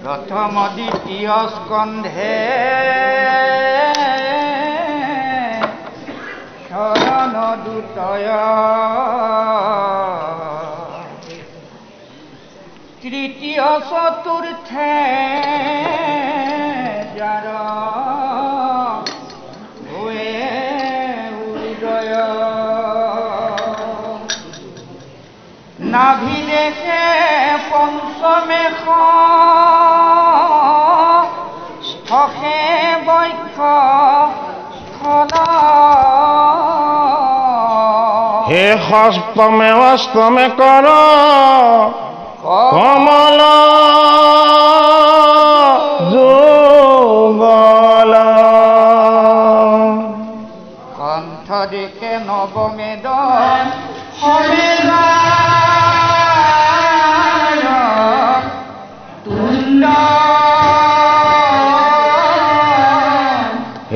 प्रथम द्वितीय स्कंधे शरण दूतय तृतीय चतुर्थे जार हुए उदय नाभिदेशे पंचमे स्थके बैक्ष हे हस्तमे अस्तमे कर कमल जुगल कंठ दिके नवमेद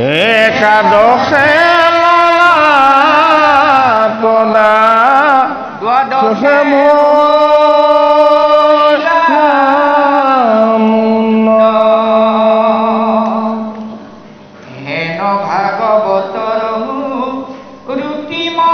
एकादशे ललाटना द्वादशे हेन भागवतर रुतिमा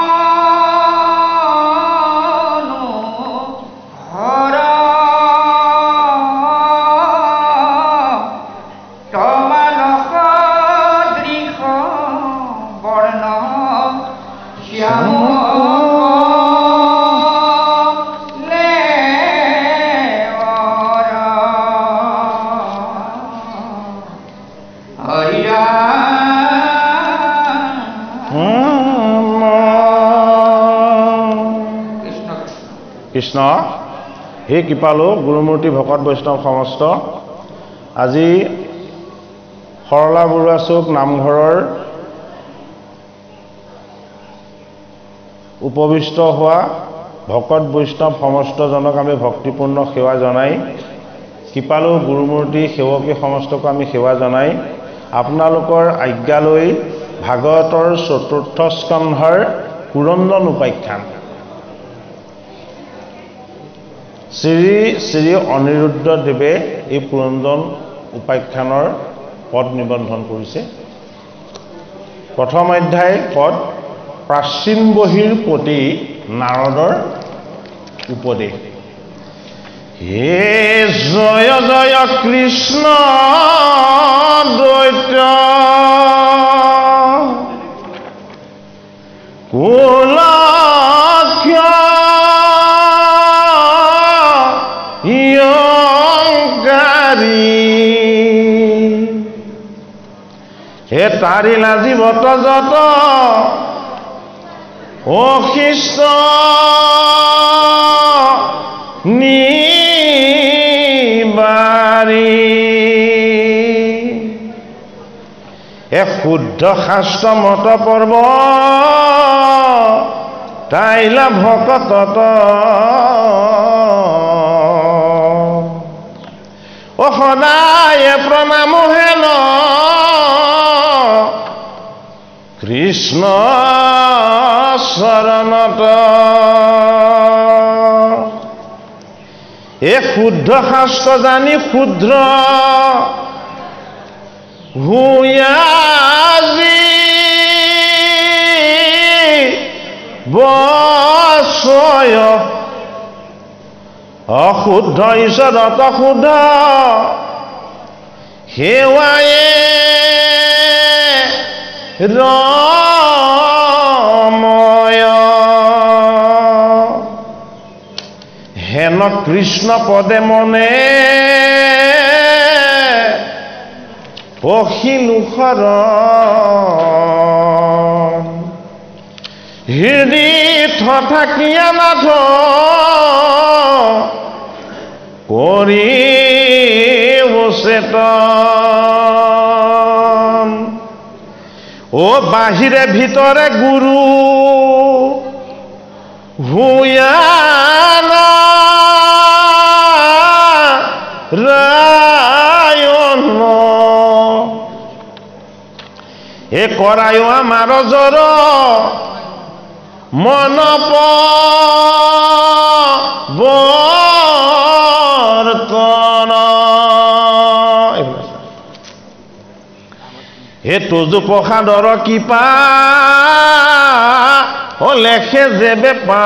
कृष्ण हे कृपालु गुरुमूर्ति भकत वैष्णव समस्त আজি सरला बरुवा चौक नामघर उपविष्ट हुआ भकत वैष्णव समस्त जनक आम भक्तिपूर्ण सेवा जनाई कृपालु गुरुमूर्ति सेवकी समस्त को आम सेवा जनाई आपनालोकर आज्ञा लई भागवतर चतुर्थ स्कंधर पुरंदन उपाख्यान श्री श्री अनिरुद्ध देवे ये पुरंदन उपाख्यानर पद निबंधन करिছে प्रथम अध्याय पद प्राचीन बहिर प्रति नारदर उपदेश हे जय जय कृष्ण द्वैत कुलाख्या हे तारी लाजी बत जत अशिष्ट निबारी हे शुद्ध शास्त्र मत पर्व ताइला भकत ओ सदाय प्रणाम हेन कृष्ण शरणत ए शुद्ध शास्त्र जानी क्षुद्र हुयाजी बसय अशुद्ध ईश्वरत शुद्ध सेवाए रमय हेन হেন কৃষ্ণ পদে মনে পখিলু শৰণ হৃদিত থাকিয়া নাথ কৰি চেতন ও বাহিৰে ভিতৰে গুৰু হুয়ানা ৰায়ন এ কৰায়ো আমাৰ জৰ মন বৰ্তন এ তোজো প্ৰসাদৰ কৃপা ও লেখে যেবে পাওঁ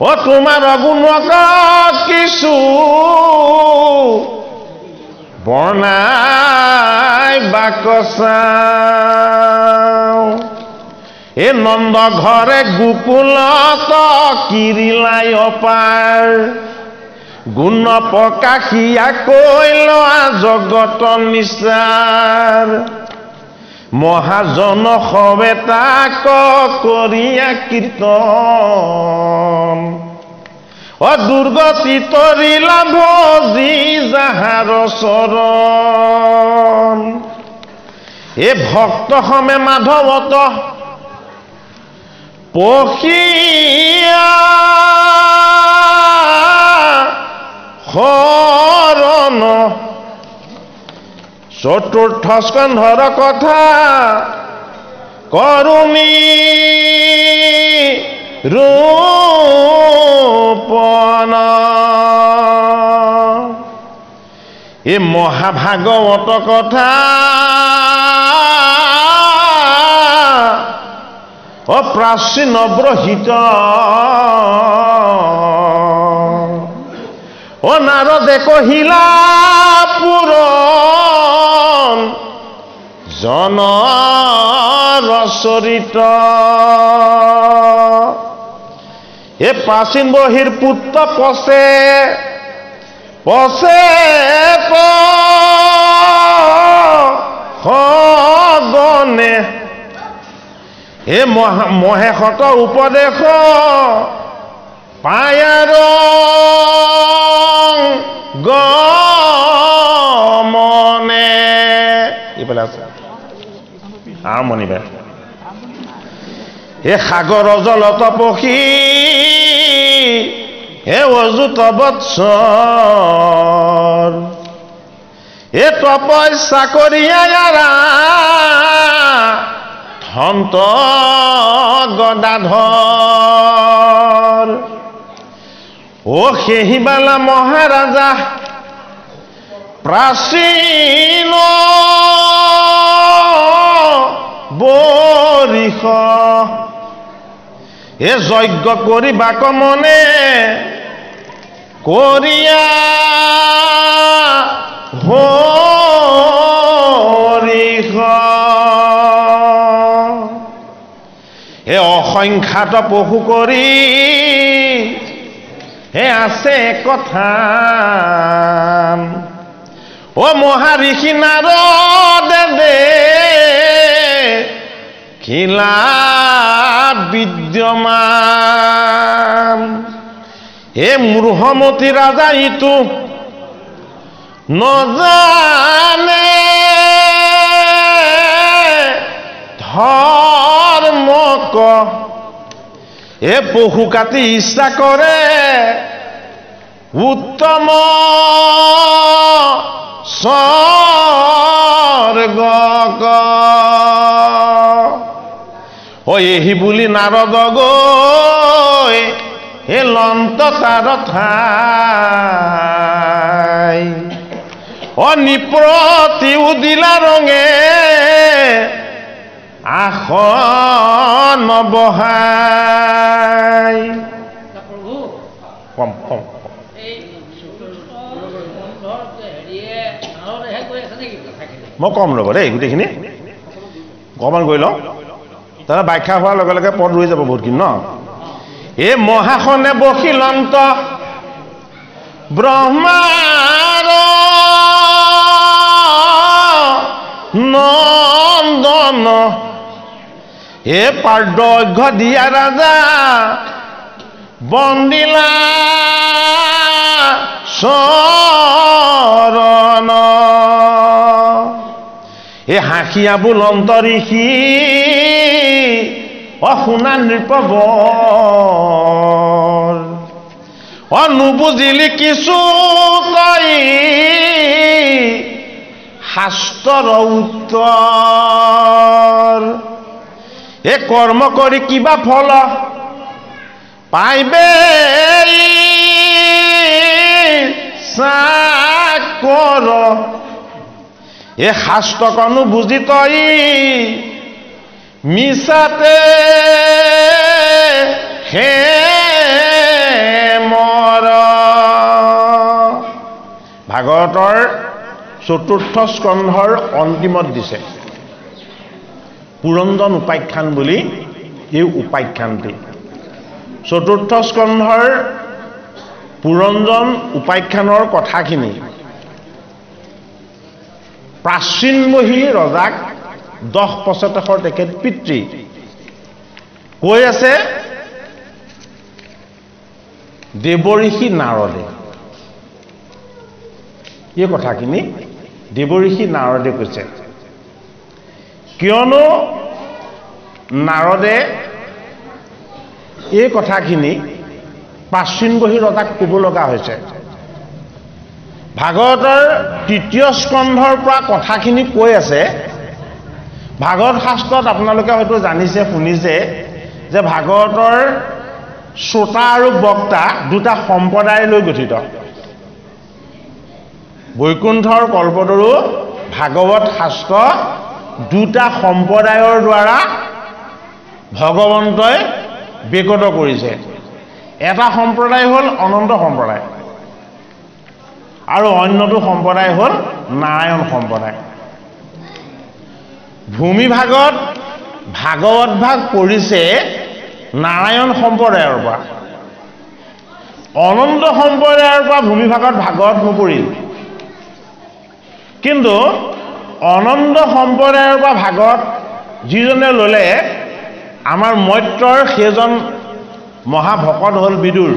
ও তোমাৰ গুণক কিছু বৰ্ণাই বাকচাওঁ এ নন্দ ঘৰে গোকুলত কিৰিলাই অপাৰ গুণ প্ৰকাশিয়া কৈ লোৱা জগত নিচাৰ মহাজন সবে তাক কৰিয়া কীৰ্তন ও দুৰ্গতি তৰিলা ভজি যাহাৰ চৰণ এ ভক্ত সমেত মাধৱত পখিয়া শৰণ চতুৰ্থ স্কন্ধৰ কথা কৰুণী ৰূপন এই মহাভাগৱত কথা অপ্ৰাচীন ব্ৰহিত ও নাৰদে কহিলা পুৰণ জনৰ চৰিত এ প্ৰাচীন বহিৰ পুত্ৰ পছে সগনে এ মহেশত উপদেশ পায়াৰ গমনে এইফালে আছে আৰম্ভণি বে এ সাগৰ জলত পখী এ অযুত বৎসৰ এ তপস্যা কৰিয়াৰা সন্ত গদাধৰ ও সেহিবালা মহাৰাজা প্ৰাচীন বৰিষ এ যজ্ঞ কৰিবাক মনে কৰিয়া হৰিষ এ অসংখ্যাত পশু কৰি হে আছে কথা ও মহাঋষি নাৰদে দে খিলা বিদ্যমান এ মূঢ়মতী ৰাজা ইটো নজানে ধৰ্মক এ পশু কাটি ইচ্ছা কৰে উত্তম স্বৰ্গক ও এহি বুলি নাৰদ গৈ হে লন্ত তাৰ ঠাই ও নিপ্ৰতি উদিলা ৰঙে আসন বহাই কম কম মই কম ৰ'ব দেই গোটেইখিনি অকণমান গৈ লওঁ তাৰপৰা ব্যাখ্যা হোৱাৰ লগে লগে পদ ৰৈ যাব বহুতখিনি ন এ মহাসনে বখিলন্ত ব্ৰহ্মাৰ নন্দন এ পাৰ্দঘ্য দিয়া ৰাজা বন্দিলা চৰণ এ হাঁহিয়া বুলন্ত ঋষি অশুনা নৃপবৰ নুবুজিলি কিছু তই শাস্ত্ৰৰ উত্তৰ এ কৰ্ম কৰি কিবা ফল পাইবে চাকৰ এ শাস্ত্ৰকনো বুজি তই মিছাতে হে ভাগৱতৰ চতুৰ্থ স্কন্ধৰ অন্তিমত দিছে পুৰন্দন উপাখ্যান বুলি এই উপাখ্যানটি চতুৰ্থ স্কন্ধৰ পুৰন্দন উপাখ্যানৰ কথাখিনি প্ৰাচীনমহী ৰজাক 10 তেখেত পিতৃ কৈ আছে দেৱঋষি নাৰদে এই কথাখিনি দেৱঋষি নাৰদে কৈছে কিয়নো নাৰদে এই কথাখিনি প্ৰাচীনমহী ৰজাক ক'ব লগা হৈছে ভাগৱতৰ তৃতীয় স্কন্ধৰ পৰা কথাখিনি কৈ আছে ভাগৱত শাস্ত্ৰত আপোনালোকে হয়তো জানিছে শুনিছে যে ভাগৱতৰ শ্ৰোতা আৰু বক্তা দুটা সম্প্ৰদায় লৈ গঠিত বৈকুণ্ঠৰ কল্পতৰু ভাগৱত শাস্ত্ৰ দুটা সম্প্ৰদায়ৰ দ্বাৰা ভগৱন্তই বেকত কৰিছে এটা সম্প্ৰদায় হ'ল অনন্ত সম্প্ৰদায় আৰু অন্যটো সম্প্ৰদায় হ'ল নাৰায়ণ সম্প্ৰদায় ভূমি ভাগত ভাগৱত ভাগ পৰিছে নাৰায়ণ সম্প্ৰদায়ৰ পৰা অনন্ত সম্প্ৰদায়ৰ পৰা ভূমি ভাগত ভাগৱত নপৰিল কিন্তু অনন্ত সম্প্ৰদায়ৰ পৰা ভাগৱত যিজনে ল'লে আমাৰ মৈত্ৰৰ সেইজন মহাভকত হ'ল বিদুৰ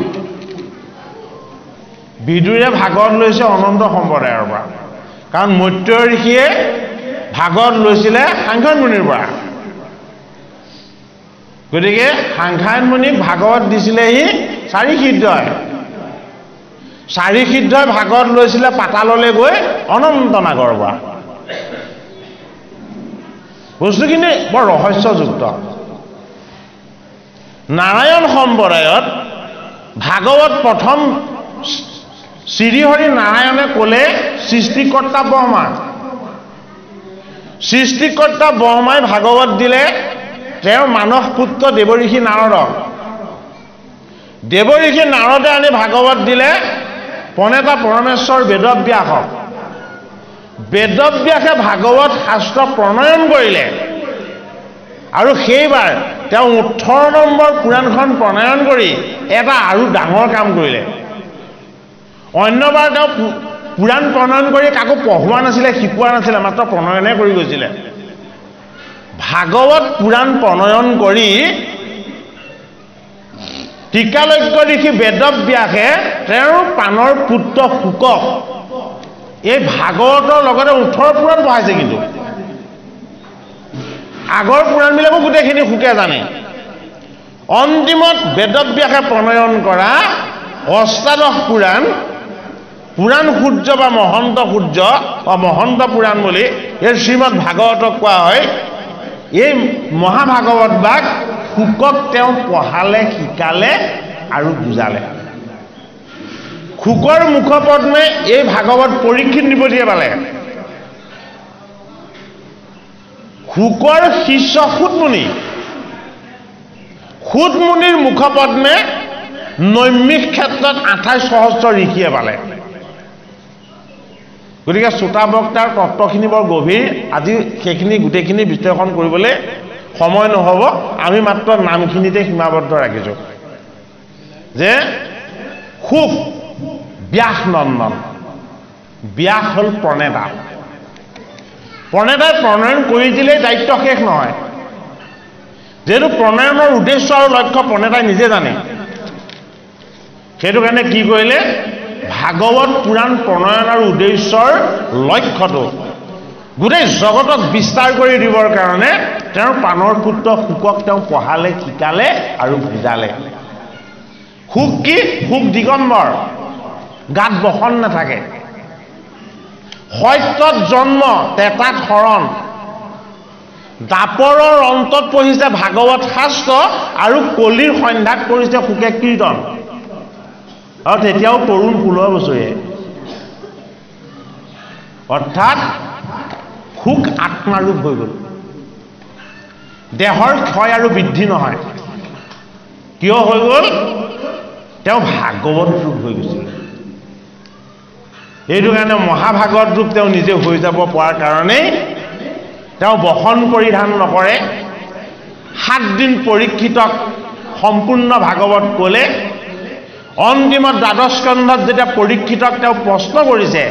বিদুৰে ভাগৱত লৈছে অনন্ত সম্প্ৰদায়ৰ পৰা কাৰণ মৈত্ৰ ঋষিয়ে ভাগৱত লৈছিলে সাংখ্যন মুনিৰ পৰা গতিকে সাংখ্যন মুনিক ভাগৱত দিছিলেহি 4 সিদ্ধই 4 সিদ্ধই ভাগৱত লৈছিলে পাতাললৈ গৈ অনন্ত নাগৰ পৰা বস্তুখিনি বৰ ৰহস্যযুক্ত নাৰায়ণ সম্প্ৰদায়ত ভাগৱত প্ৰথম শ্ৰীহৰি নাৰায়ণে ক'লে সৃষ্টিকৰ্তা ব্ৰহ্মা সৃষ্টিকৰ্তা ব্ৰহ্মাই ভাগৱত দিলে তেওঁৰ মানস পুত্ৰ দেৱঋষি নাৰদক দেৱঋষি নাৰদে আনি ভাগৱত দিলে প্ৰণেতা পৰমেশ্বৰ বেদব্যাসক বেদব্যাসে ভাগৱত শাস্ত্ৰ প্ৰণয়ন কৰিলে আৰু সেইবাৰ তেওঁ 18 নম্বৰ পুৰাণখন প্ৰণয়ন কৰি এটা আৰু ডাঙৰ কাম কৰিলে অন্যবাৰ তেওঁ পুৰাণ প্ৰণয়ন কৰি কাকো পঢ়োৱা নাছিলে শিকোৱা নাছিলে মাত্ৰ প্ৰণয়নে কৰি গৈছিলে ভাগৱত পুৰাণ প্ৰণয়ন কৰি টিকালজ্ঞ ঋষি বেদব্যাসে তেওঁৰ প্ৰাণৰ পুত্ৰ শুকক এই ভাগৱতৰ লগতে 18 পুৰাণ পঢ়াইছে কিন্তু আগৰ পুৰাণবিলাকো গোটেইখিনি শুকে জানে অন্তিমত বেদব্যাসে প্ৰণয়ন কৰা অষ্টাদশ পুৰাণ পুৰাণ সূৰ্য বা মহন্ত সূৰ্য বা মহন্ত পুৰাণ বুলি এই শ্ৰীমদ ভাগৱতক কোৱা হয় এই মহাভাগৱত ভাগ শুকক তেওঁ পঢ়ালে শিকালে আৰু বুজালে শুকৰ মুখপদ্মে এই ভাগৱত পৰীক্ষিত নিপঠিয়াই পালে শুকৰ শিষ্য সুতমুনিৰ মুখপদ্মে নৈমিক ক্ষেত্ৰত 28 সহস্ৰ ঋষিয়ে পালে গতিকে শ্ৰোতা বক্তাৰ তত্ত্বখিনি বৰ গভীৰ আজি সেইখিনি গোটেইখিনি বিশ্লেষণ কৰিবলৈ সময় নহ'ব আমি মাত্ৰ নামখিনিতে সীমাবদ্ধ ৰাখিছোঁ যে খুব ব্যাস নন্দন ব্যাস হ'ল প্ৰণেতা প্ৰণেতাই প্ৰণয়ন কৰি দিলেই দায়িত্ব শেষ নহয় যেহেতু প্ৰণয়নৰ উদ্দেশ্য আৰু লক্ষ্য প্ৰণেতাই নিজে জানে সেইটো কাৰণে কি কৰিলে ভাগৱত পুৰাণ প্ৰণয়ন আৰু উদ্দেশ্যৰ লক্ষ্যটো গোটেই জগতক বিস্তাৰ কৰি দিবৰ কাৰণে তেওঁৰ প্ৰাণৰ পুত্ৰ শুকক তেওঁ পঢ়ালে শিকালে আৰু বুজালে শুক কি শুক দিগম্বৰ গাত বসন নাথাকে সত্যত জন্ম তেতাত শৰণ দাপৰৰ অন্তত পঢ়িছে ভাগৱত শাস্ত্ৰ আৰু কলিৰ সন্ধ্যাত কৰিছে শুকে কীৰ্তন আৰু তেতিয়াও তৰুণ 16 বছৰীয়া অৰ্থাৎ শুক আত্মাৰূপ হৈ গ'ল দেহৰ ক্ষয় আৰু বৃদ্ধি নহয় কিয় হৈ গ'ল তেওঁ ভাগৱত ৰূপ হৈ গৈছিল এইটো কাৰণে মহাভাগৱত ৰূপ তেওঁ নিজে হৈ যাব পৰাৰ কাৰণেই তেওঁ বসন পৰিধান নকৰে 7 দিন পৰীক্ষিতক সম্পূৰ্ণ ভাগৱত ক'লে অন্তিমত দ্বাদশ স্কন্ধত যেতিয়া পৰীক্ষিতক তেওঁ প্ৰশ্ন কৰিছে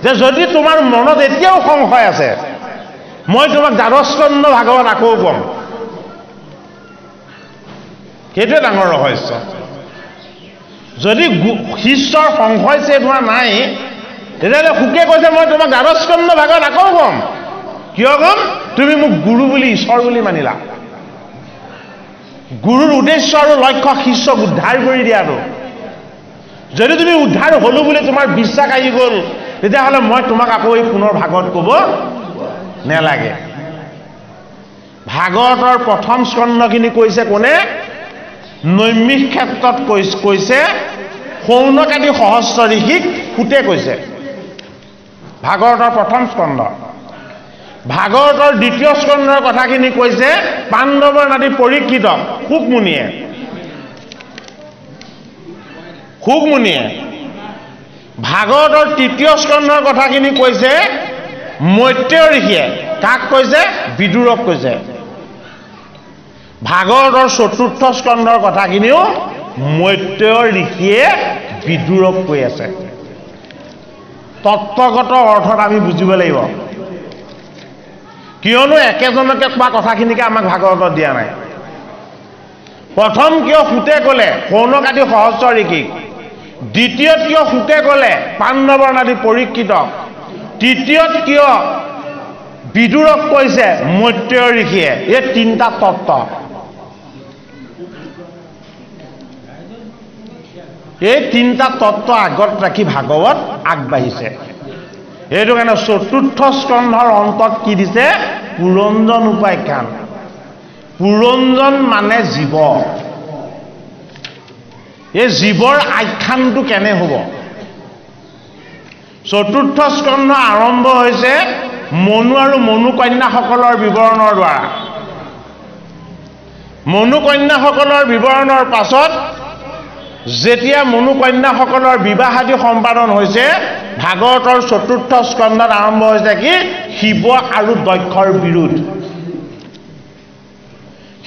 যে যদি তোমাৰ মনত এতিয়াও সংশয় আছে মই তোমাক দ্বাদশ স্কন্ধ ভাগৱত আকৌ ক'ম সেইটোৱে ডাঙৰ ৰহস্য যদি শিষ্যৰ সংশয় চেদ হোৱা নাই তেতিয়াহ'লে শুকে কৈছে মই তোমাক দ্বাদশ স্কন্ধ ভাগৱত আকৌ ক'ম কিয় ক'ম তুমি মোক গুৰু বুলি ঈশ্বৰ বুলি মানিলা গুৰুৰ উদ্দেশ্য আৰু লক্ষ্য শিষ্যক উদ্ধাৰ কৰি দিয়াটো যদি তুমি উদ্ধাৰ হলো বুলি তোমাৰ বিশ্বাস আহি গ'ল তেতিয়াহ'লে মই তোমাক আকৌ এই পুনৰ ভাগৱত ক'ব নেলাগে ভাগৱতৰ প্ৰথম স্কন্ধখিনি কৈছে কোনে নৈমিষ ক্ষেত্ৰত কৈছে শৌনকাদি সহস্ৰ ঋষিক সুতে কৈছে ভাগৱতৰ প্ৰথম স্কন্ধ ভাগৱতৰ দ্বিতীয় স্কন্ধৰ কথাখিনি কৈছে পাণ্ডৱৰ নাতি পৰীক্ষিতক শুকমুনিয়ে ভাগৱতৰ তৃতীয় স্কন্ধৰ কথাখিনি কৈছে মৈত্ৰেয় ঋষিয়ে কাক কৈছে বিদুৰক কৈছে ভাগৱতৰ চতুৰ্থ স্কন্ধৰ কথাখিনিও মৈত্ৰেয় ঋষিয়ে বিদুৰক কৈ আছে তত্ত্বগত অৰ্থত আমি বুজিব লাগিব কিয়নো একেজনকে কোৱা কথাখিনিকে আমাক ভাগৱতত দিয়া নাই প্ৰথম কিয় সুতে ক'লে শৌনকাদি সহস্ৰ ঋষিক দ্বিতীয়ত কিয় শুকে ক'লে পাণ্ডৱৰ নাতি পৰীক্ষিতক তৃতীয়ত কিয় বিদুৰক কৈছে মৈত্ৰেয় ঋষিয়ে এই তিনিটা তত্ত্ব এই তিনিটা তত্ত্ব আগত ৰাখি ভাগৱত আগবাঢ়িছে এইটো কাৰণে চতুৰ্থ স্কন্ধৰ অন্তত কি দিছে পুৰঞ্জন উপাখ্যান পুৰঞ্জন মানে জীৱ এই জীৱৰ আখ্যানটো কেনে হ'ব চতুৰ্থ স্কন্ধ আৰম্ভ হৈছে মনু আৰু মনু কন্যাসকলৰ বিৱৰণৰ দ্বাৰা মনু কন্যাসকলৰ বিৱৰণৰ পাছত যেতিয়া মনু কন্যাসকলৰ বিবাহ আদি সম্পাদন হৈছে ভাগৱতৰ চতুৰ্থ স্কন্ধত আৰম্ভ হৈছে কি শিৱ আৰু দক্ষৰ বিৰোধ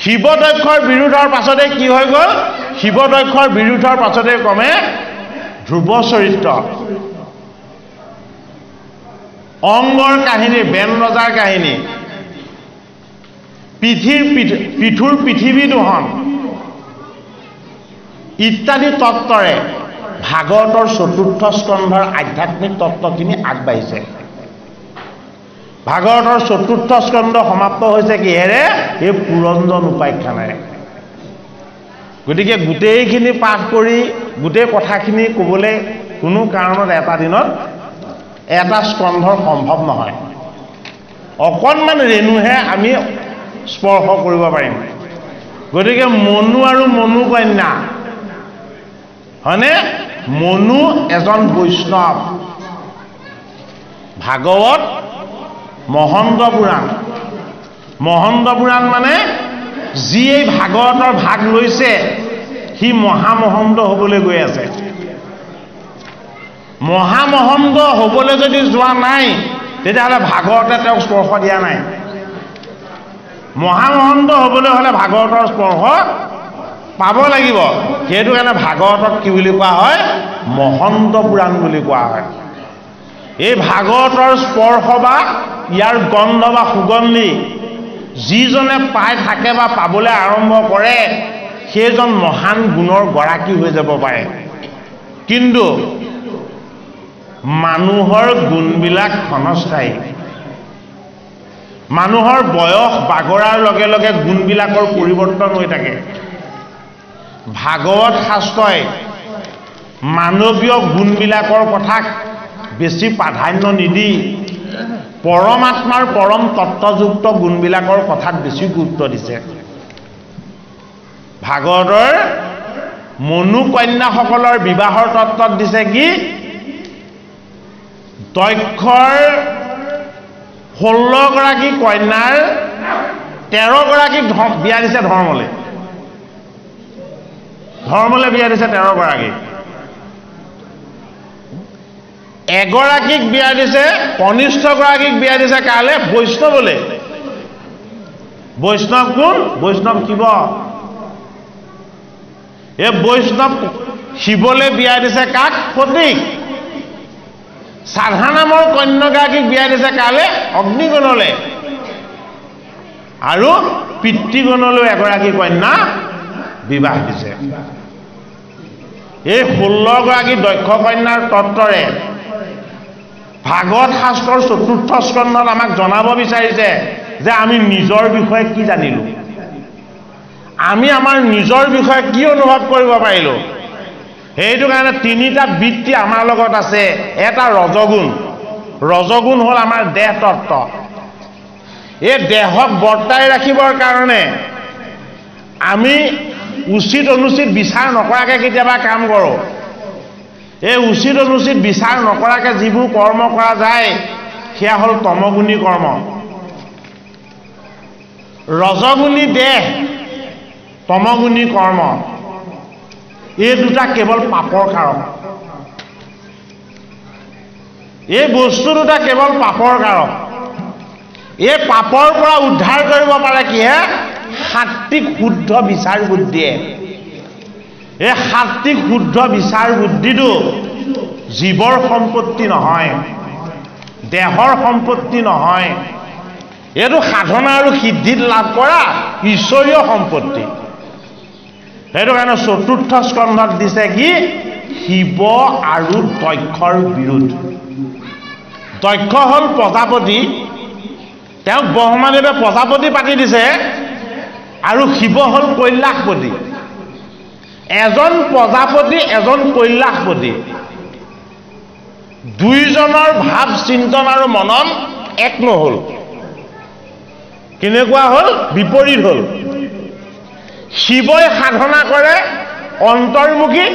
শিৱ দক্ষৰ বিৰোধৰ পাছতে কি হৈ গ'ল শিৱ দক্ষৰ বিৰোধৰ পাছতে ক্ৰমে ধ্ৰুৱ চৰিত্ৰ অংগৰ কাহিনী বেন ৰজাৰ কাহিনী পৃথুৰ পৃথিৱী দোহন ইত্যাদি তত্ত্বৰে ভাগৱতৰ চতুৰ্থ স্কন্ধৰ আধ্যাত্মিক তত্ত্বখিনি আগবাঢ়িছে ভাগৱতৰ চতুৰ্থ স্কন্ধ সমাপ্ত হৈছে কিহেৰে এই পুৰঞ্জন উপাখ্যানেৰে গতিকে গোটেইখিনি পাঠ কৰি গোটেই কথাখিনি ক'বলৈ কোনো কাৰণত এটা দিনত এটা স্কন্ধৰ সম্ভৱ নহয় অকণমান ৰেণুহে আমি স্পৰ্শ কৰিব পাৰিম গতিকে মনু আৰু মনু কন্যা হয়নে মনু এজন বৈষ্ণৱ ভাগৱত মহন্ত পুৰাণ মানে যি এই ভাগৱতৰ ভাগ লৈছে সি মহামহন্ত হ'বলৈ গৈ আছে মহামহন্ত হ'বলৈ যদি যোৱা নাই তেতিয়াহ'লে ভাগৱতে তেওঁক স্পৰ্শ দিয়া নাই মহামহন্ত হ'বলৈ হ'লে ভাগৱতৰ স্পৰ্শ পাব লাগিব সেইটো কাৰণে ভাগৱতক কি বুলি কোৱা হয় মহন্ত পুৰাণ বুলি কোৱা হয় এই ভাগৱতৰ স্পৰ্শ বা ইয়াৰ গন্ধ বা সুগন্ধি যিজনে পাই থাকে বা পাবলৈ আৰম্ভ কৰে সেইজন মহান গুণৰ গৰাকী হৈ যাব পাৰে কিন্তু মানুহৰ গুণবিলাক ক্ষণস্থায়ী মানুহৰ বয়স বাগৰাৰ লগে লগে গুণবিলাকৰ পৰিৱৰ্তন হৈ থাকে ভাগৱত শাস্ত্ৰই মানৱীয় গুণবিলাকৰ কথা বেছি প্ৰাধান্য নিদি পৰমাত্মাৰ পৰম তত্ত্বযুক্ত গুণবিলাকৰ কথাত বেছি গুৰুত্ব দিছে ভাগৱতৰ মনুকন্যাসকলৰ বিবাহৰ তত্ত্বত দিছে কি দক্ষৰ 16 গৰাকী কন্যাৰ 13 গৰাকীক বিয়া দিছে ধৰ্মলে বিয়া দিছে 13 গৰাকীক এগৰাকীক বিয়া দিছে কনিষ্ঠ গৰাকীক বিয়া দিছে কালে বৈষ্ণৱলে বৈষ্ণৱ কোন বৈষ্ণৱ শিৱ এই বৈষ্ণৱ শিৱলে বিয়া দিছে কাক সতীক সাধা নামৰ কন্যাগৰাকীক বিয়া দিছে কালে অগ্নিগণলে আৰু পিতৃগণলৈ এগৰাকী কন্যা বিবাহ দিছে এই 16 গৰাকী দক্ষ কন্যাৰ তত্ত্বৰে ভাগৱত শাস্ত্ৰৰ 4ৰ্থ স্কন্ধত আমাক জনাব বিচাৰিছে যে আমি নিজৰ বিষয়ে কি জানিলো আমি আমাৰ নিজৰ বিষয়ে কি অনুভৱ কৰিব পাৰিলো সেইটো কাৰণে তিনিটা বৃত্তি আমাৰ লগত আছে এটা ৰজগুণ হ'ল আমাৰ দেহ তত্ত্ব এই দেহক বৰ্তাই ৰাখিবৰ কাৰণে আমি উচিত অনুচিত বিচাৰ নকৰাকে কেতিয়াবা কাম কৰোঁ এই উচিত অনুচিত বিচাৰ নকৰাকে যিবোৰ কৰ্ম কৰা যায় সেয়া হ'ল তমগুণী কৰ্ম ৰজগুণী দেহ তমগুণী কৰ্ম এই দুটা কেৱল পাপৰ কাৰক এই বস্তু দুটা কেৱল পাপৰ কাৰক এই পাপৰ পৰা উদ্ধাৰ কৰিব পাৰে কিহে সাত্বিক শুদ্ধ বিচাৰ বুদ্ধিয়ে এই সাত্বিক শুদ্ধ বিচাৰ বুদ্ধিটো জীৱৰ সম্পত্তি নহয় দেহৰ সম্পত্তি নহয় এইটো সাধনা আৰু সিদ্ধিত লাভ কৰা ঈশ্বৰীয় সম্পত্তি সেইটো কাৰণে 4ৰ্থ স্কন্ধত দিছে কি শিৱ আৰু দক্ষৰ বিৰোধ দক্ষ হ'ল প্ৰজাপতি তেওঁক ব্ৰহ্মাদেৱে প্ৰজাপতি পাতি দিছে আৰু শিৱ হ'ল কৈলাশপতি এজন প্ৰজাপতি এজন কৈলাশপতি দুইজনৰ ভাৱ চিন্তন আৰু মনন এক নহল কেনেকুৱা হ'ল বিপৰীত হ'ল শিৱই সাধনা কৰে অন্তৰ্মুখী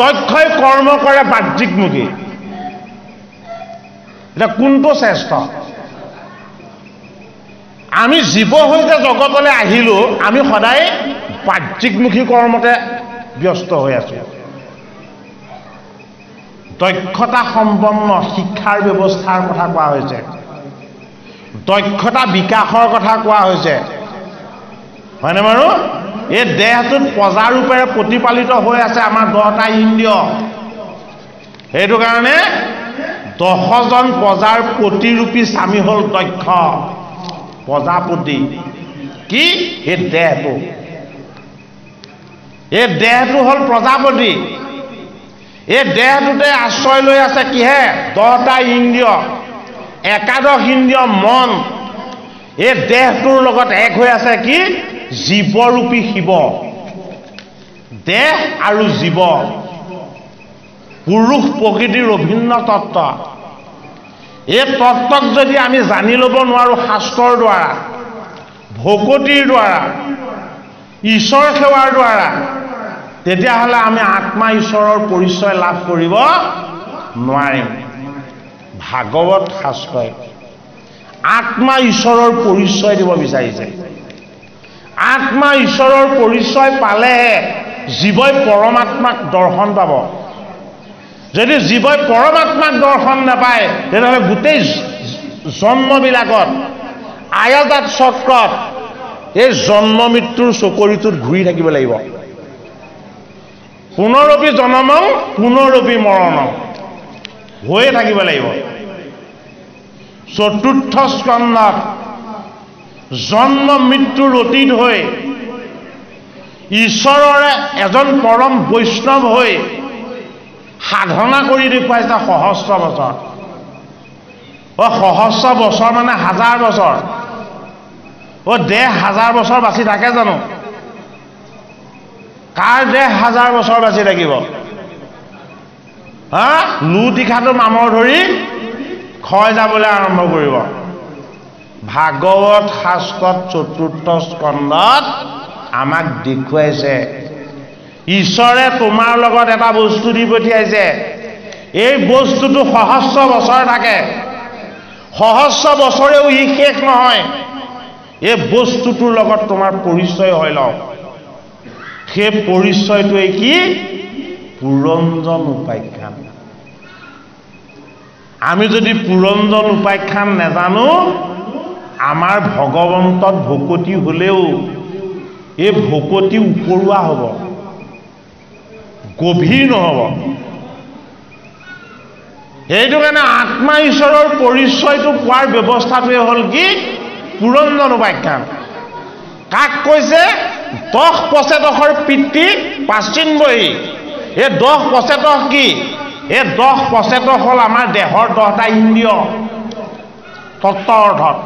দক্ষই কৰ্ম কৰে বাহ্যিকমুখী এটা কোনটো শ্ৰেষ্ঠ আমি জীৱ হৈ যে জগতলৈ আহিলো আমি সদায় বাহ্যিকমুখী কৰ্মতে ব্যস্ত হৈ আছো দক্ষতা সম্পন্ন শিক্ষাৰ ব্যৱস্থাৰ কথা কোৱা হৈছে দক্ষতা বিকাশৰ কথা কোৱা হৈছে হয়নে বাৰু এই দেহটোত প্ৰজাৰূপেৰে প্ৰতিপালিত হৈ আছে আমাৰ 10টা ইন্দ্ৰিয় সেইটো কাৰণে 10জন প্ৰজাৰ প্ৰতিৰূপী স্বামী হ'ল দক্ষ প্ৰজাপতি কি এই দেহটো হ'ল প্ৰজাপতি এই দেহটোতে আশ্ৰয় লৈ আছে কিহে 10টা ইন্দ্ৰিয় একাদশ ইন্দ্ৰিয় মন এই দেহটোৰ লগত এক হৈ আছে কি জীৱৰূপী শিৱ দেহ আৰু জীৱ পুৰুষ প্ৰকৃতিৰ অভিন্ন তত্ত্ব এই তত্ত্বক যদি আমি জানি ল'ব নোৱাৰো শাস্ত্ৰৰ দ্বাৰা ভকতিৰ দ্বাৰা ঈশ্বৰ সেৱাৰ দ্বাৰা তেতিয়াহ'লে আমি আত্মা ঈশ্বৰৰ পৰিচয় লাভ কৰিব নোৱাৰিম ভাগৱত শাস্ত্ৰই আত্মা ঈশ্বৰৰ পৰিচয় দিব বিচাৰিছে আত্মা ঈশ্বৰৰ পৰিচয় পালে জীৱই পৰমাত্মাক দৰ্শন পাব যদি জীৱই পৰমাত্মাক দৰ্শন নাপায় তেতিয়াহ'লে গোটেই জন্মবিলাকত আয়তাত চক্ৰত এই জন্ম মৃত্যুৰ চকৰিটোত ঘূৰি থাকিব লাগিব পুনৰপি জনমং পুনৰপি মৰণং হৈয়ে থাকিব লাগিব। চতুৰ্থ স্কন্ধত জন্ম মৃত্যুৰ অতীত হৈ ঈশ্বৰৰে এজন পৰম বৈষ্ণৱ হৈ সাধনা কৰি দেখুৱাইছে সহস্ৰ বছৰ। সহস্ৰ বছৰ মানে 1000 বছৰ। 1000 বছৰ বাচি থাকে জানো? কাৰ 1000 বছৰ বাচি থাকিব? লুটিখাটো মামৰ ধৰি ক্ষয় যাবলৈ আৰম্ভ কৰিব। ভাগৱত শাস্ত্ৰত চতুৰ্থ স্কন্ধত আমাক দেখুৱাইছে ঈশ্বৰে তোমাৰ লগত এটা বস্তু দি পঠিয়াইছে। এই বস্তুটো সহস্ৰ বছৰ থাকে, সহস্ৰ বছৰেও ই শেষ নহয়। এই বস্তুটোৰ লগত তোমাৰ পৰিচয় হৈ লওক। সেই পৰিচয়টোৱে কি? পুৰঞ্জন উপাখ্যান। আমি যদি পুৰঞ্জন উপাখ্যান নেজানো, আমাৰ ভগৱন্তত ভকতি হলেও এই ভকতি উপৰুৱা হ'ব, গভীৰ নহ'ব। সেইটো কাৰণে আত্মা ঈশ্বৰৰ পৰিচয়টো পোৱাৰ ব্যৱস্থাটোৱে হ'ল কি? পুৰঞ্জন উপাখ্যান। কাক কৈছে? 10 পঁচেতকৰ পিতৃ প্ৰাচীন বহি। এই 10 পঁচেতক কি? এই 10 পঁচেতক হ'ল আমাৰ দেহৰ 10টা ইন্দ্ৰিয় তত্ত্ব অৰ্থত।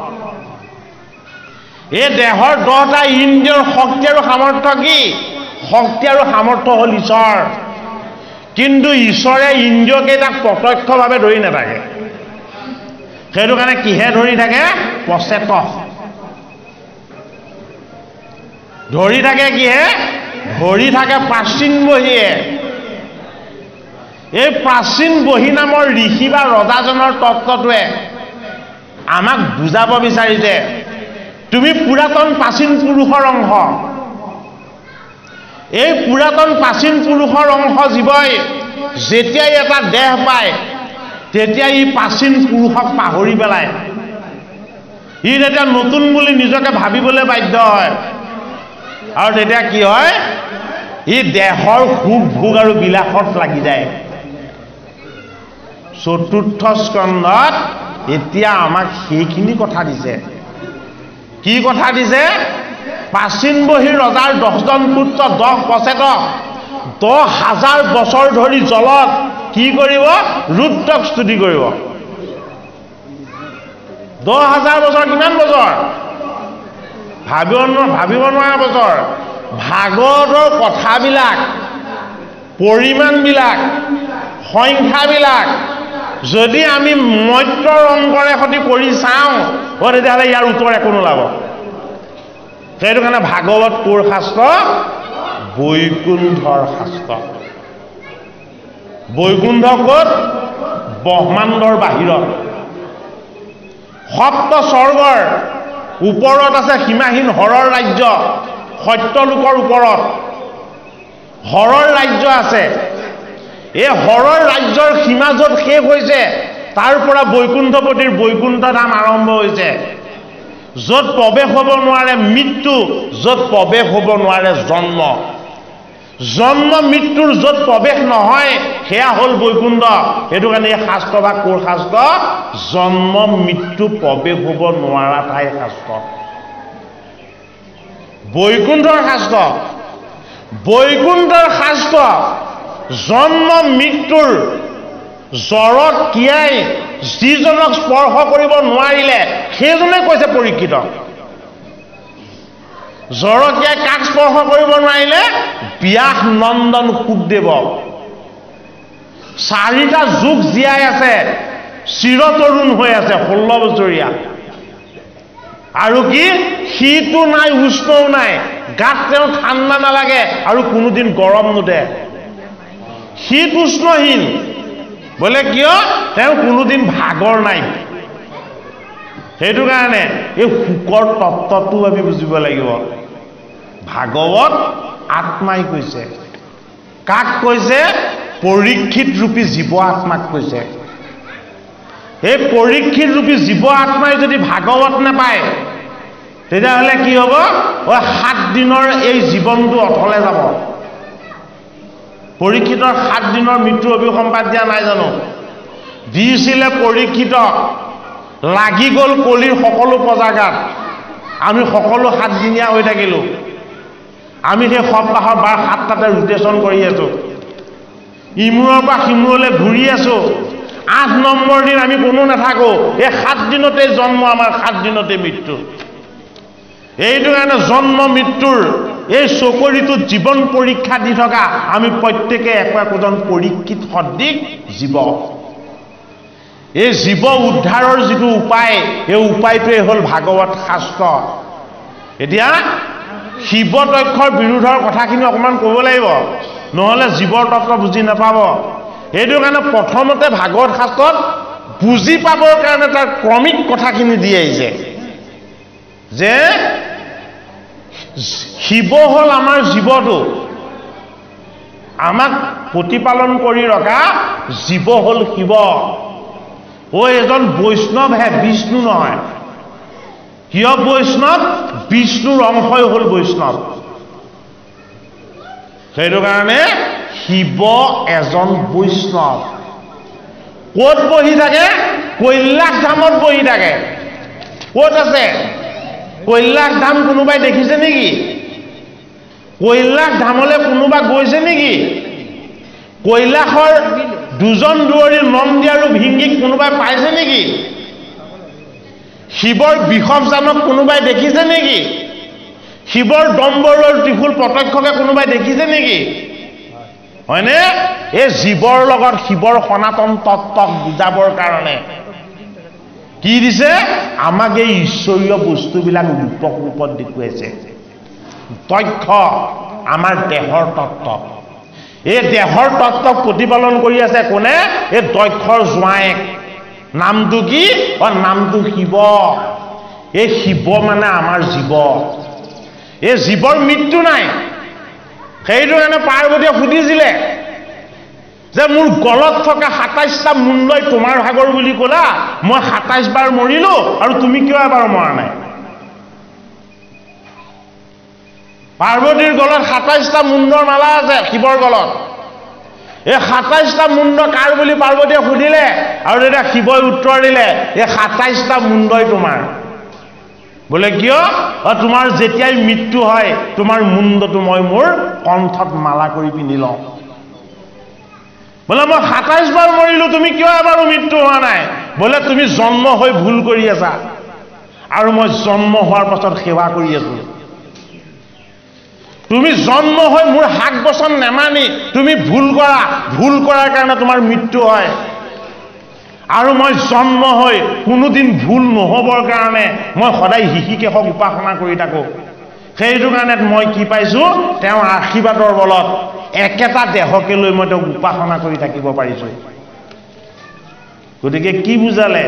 এই দেহৰ 10টা ইন্দ্ৰিয়ৰ শক্তি আৰু সামৰ্থ্য কি? শক্তি আৰু সামৰ্থ্য হ'ল ঈশ্বৰ। কিন্তু ঈশ্বৰে ইন্দ্ৰিয়কেইটাক প্ৰত্যক্ষভাৱে ধৰি নাথাকে। সেইটো কাৰণে কিহে ধৰি থাকে? পঁচেতক ধৰি থাকে। কিহে ধৰি থাকে? প্ৰাচীন বহিয়ে। এই প্ৰাচীন বহি নামৰ ঋষি বা ৰজাজনৰ তত্ত্বটোৱে আমাক বুজাব বিচাৰিছে তুমি পুৰাতন প্ৰাচীন পুৰুষৰ অংশ। এই পুৰাতন প্ৰাচীন পুৰুষৰ অংশ জীৱই যেতিয়াই এটা দেহ পায় তেতিয়া ই প্ৰাচীন পুৰুষক পাহৰি পেলায়। ই তেতিয়া নতুন বুলি নিজকে ভাবিবলৈ বাধ্য হয়। আৰু তেতিয়া কি হয়? ই দেহৰ সুখ ভোগ আৰু বিলাসত লাগি যায়। চতুৰ্থ স্কন্ধত এতিয়া আমাক সেইখিনি কথা দিছে। কি কথা দিছে? প্ৰাচীন বহি ৰজাৰ 10জন পুত্ৰ 10 পঁচেতক 10,000 বছৰ ধৰি জলত কি কৰিব? ৰুদ্ৰক স্তুতি কৰিব। 10,000 বছৰ কিমান বছৰ? ভাবিব নোৱাৰা বছৰ। ভাগৱতৰ কথাবিলাক, পৰিমাণবিলাক, সংখ্যাবিলাক যদি আমি মৈত্ৰৰ অংকৰে সৈতে কৰি চাওঁ তেতিয়াহ'লে ইয়াৰ উত্তৰ একো নোলাব। সেইটো কাৰণে ভাগৱত ক'ৰ শাস্ত্ৰ? বৈকুণ্ঠৰ শাস্ত্ৰ। বৈকুণ্ঠ ক'ত? ব্ৰহ্মাণ্ডৰ বাহিৰত। সপ্ত স্বৰ্গৰ ওপৰত আছে সীমাহীন হৰৰ ৰাজ্য। সত্যলোকৰ ওপৰত হৰৰ ৰাজ্য আছে। এই হৰৰ ৰাজ্যৰ সীমা য'ত শেষ হৈছে তাৰ পৰা বৈকুণ্ঠপতিৰ বৈকুণ্ঠ ধাম আৰম্ভ হৈছে। য'ত প্ৰৱেশ হ'ব নোৱাৰে মৃত্যু, য'ত প্ৰৱেশ হ'ব নোৱাৰে জন্ম। জন্ম মৃত্যুৰ য'ত প্ৰৱেশ নহয় সেয়া হ'ল বৈকুণ্ঠ। সেইটো কাৰণে এই শাস্ত্ৰ বা ক'ৰ শাস্ত্ৰ? জন্ম মৃত্যু প্ৰৱেশ হ'ব নোৱাৰা ঠাই শাস্ত্ৰ বৈকুণ্ঠৰ শাস্ত্ৰ। বৈকুণ্ঠৰ শাস্ত্ৰ জন্ম মৃত্যুৰ জ্বৰত তিয়াই যিজনক স্পৰ্শ কৰিব নোৱাৰিলে সেইজনে কৈছে পৰীক্ষিত। জ্বৰত তিয়াই কাক স্পৰ্শ কৰিব নোৱাৰিলে? ব্যাস নন্দন শুকদেৱক। 4টা যুগ জীয়াই আছে, চিৰতৰুণ হৈ আছে, 16 বছৰীয়া। আৰু কি? শীতো নাই উষ্ণও নাই, গাত তেওঁ ঠাণ্ডা নালাগে আৰু কোনোদিন গৰম নুঠে। শীত উষ্ণহীন বোলে কিয়? তেওঁ কোনোদিন ভাগৰ নাই। সেইটো কাৰণে এই সুকৰ তত্ত্বটো আমি বুজিব লাগিব। ভাগৱত আত্মাই কৈছে। কাক কৈছে? পৰীক্ষিত ৰূপী জীৱ আত্মাক কৈছে। এই পৰীক্ষিত ৰূপী জীৱ আত্মাই যদি ভাগৱত নাপায় তেতিয়াহ'লে কি হ'ব? 7 দিনৰ এই জীৱনটো অথলে যাব। পৰীক্ষিতৰ 7 দিনৰ মৃত্যু অভিসম্পাদ দিয়া নাই জানো দিছিলে পৰীক্ষিতক লাগি গ'ল কলিৰ সকলো পজাগাত আমি সকলো 7 দিনীয়া হৈ থাকিলো আমি সেই সপ্তাহৰ বাৰ 7টাতে ৰোটেশন কৰি আছো ইমূৰৰ পৰা সিমূৰলৈ ঘূৰি আছো 8 নম্বৰ দিন আমি কোনো নাথাকো এই 7 দিনতে জন্ম আমাৰ 7 দিনতে মৃত্যু এইটো কাৰণে জন্ম মৃত্যুৰ এই চকৰিটো জীৱন পৰীক্ষা দি থকা আমি প্ৰত্যেকে একজন পৰীক্ষিত সদৃশ জীৱ এই জীৱ উদ্ধাৰৰ যিটো উপায় এই উপায়টোৱে হ'ল ভাগৱত শাস্ত্ৰ এতিয়া শিৱ তক্ষৰ বিৰোধৰ কথাখিনি অকমান ক'ব লাগিব নহলে জীৱৰ তত্ত্ব বুজি নাপাব এইটো কাৰণে প্ৰথমতে ভাগৱত শাস্ত্ৰত বুজি পাবৰ কাৰণে তাৰ ক্ৰমিক কথাখিনি দি আহিছে যে শিৱ হ'ল আমাৰ জীৱটো আমাক প্ৰতিপালন কৰি ৰখা জীৱ হ'ল শিৱ ও এজন বৈষ্ণৱ হে বিষ্ণু নহয় কিয় বৈষ্ণৱ বিষ্ণুৰ অংশই হ'ল বৈষ্ণৱ সেইটো কাৰণে শিৱ এজন বৈষ্ণৱ ক'ত বহি থাকে কৈলাশ ধামত বহি থাকে ক'ত আছে কৈলাশ ধাম কোনোবাই দেখিছে নেকি কৈলাশ ধামলৈ কোনোবা গৈছে নেকি কৈলাশৰ দুজন দুৱৰী নন্দী আৰু ভিংগীক কোনোবাই পাইছে নেকি শিৱৰ বিষবজানক কোনোবাই দেখিছে নেকি শিৱৰ দম্বৰৰ ত্ৰিশূল প্ৰত্যক্ষকে কোনোবাই দেখিছে নেকি হয়নে এই জীৱৰ লগত শিৱৰ সনাতন তত্ত্বক বুজাবৰ কাৰণে কি দিছে আমাক এই ঈশ্বৰীয় বস্তুবিলাক ৰূপক ৰূপত দেখুৱাইছে তথ্য আমাৰ দেহৰ তত্ত্ব এই দেহৰ তত্ত্বক প্ৰতিপালন কৰি আছে কোনে এই দক্ষৰ জোঁৱায়েক নামটো কি নামটো শিৱ এই শিৱ মানে আমাৰ জীৱ এই জীৱৰ মৃত্যু নাই সেইটো কাৰণে পাৰ্বতীয়ে সুধিছিলে যে মোৰ গলত থকা 27টা মুণ্ডই তোমাৰ ভাগৰ বুলি ক'লা মই 27 বাৰ মৰিলো আৰু তুমি কিয় এবাৰ মৰা নাই পাৰ্বতীৰ গলত 27টা মুণ্ডৰ মালা আছে শিৱৰ গলত এই 27টা মুণ্ড কাৰ বুলি পাৰ্বতীয়ে সুধিলে আৰু তেতিয়া শিৱই উত্তৰ দিলে এই 27টা মুণ্ডই তোমাৰ বোলে কিয় তোমাৰ যেতিয়াই মৃত্যু হয় তোমাৰ মুণ্ডটো মই মোৰ কণ্ঠত মালা কৰি পিন্ধি লওঁ বোলে মই 27 বাৰ মৰিলো তুমি কিয় এবাৰো মৃত্যু হোৱা নাই বোলে তুমি জন্ম হৈ ভুল কৰি আছা আৰু মই জন্ম হোৱাৰ পাছত সেৱা কৰি আছো তুমি জন্ম হৈ মোৰ হাক বচন নেমানি তুমি ভুল কৰাৰ কাৰণে তোমাৰ মৃত্যু হয় আৰু মই জন্ম হৈ কোনোদিন ভুল নহবৰ কাৰণে মই সদায় হিষিকেশক উপাসনা কৰি থাকো সেইটো কাৰণে মই কি পাইছো তেওঁৰ আশীৰ্বাদৰ বলত একেটা দেহকে লৈ মই তেওঁক উপাসনা কৰি থাকিব পাৰিছো গতিকে কি বুজালে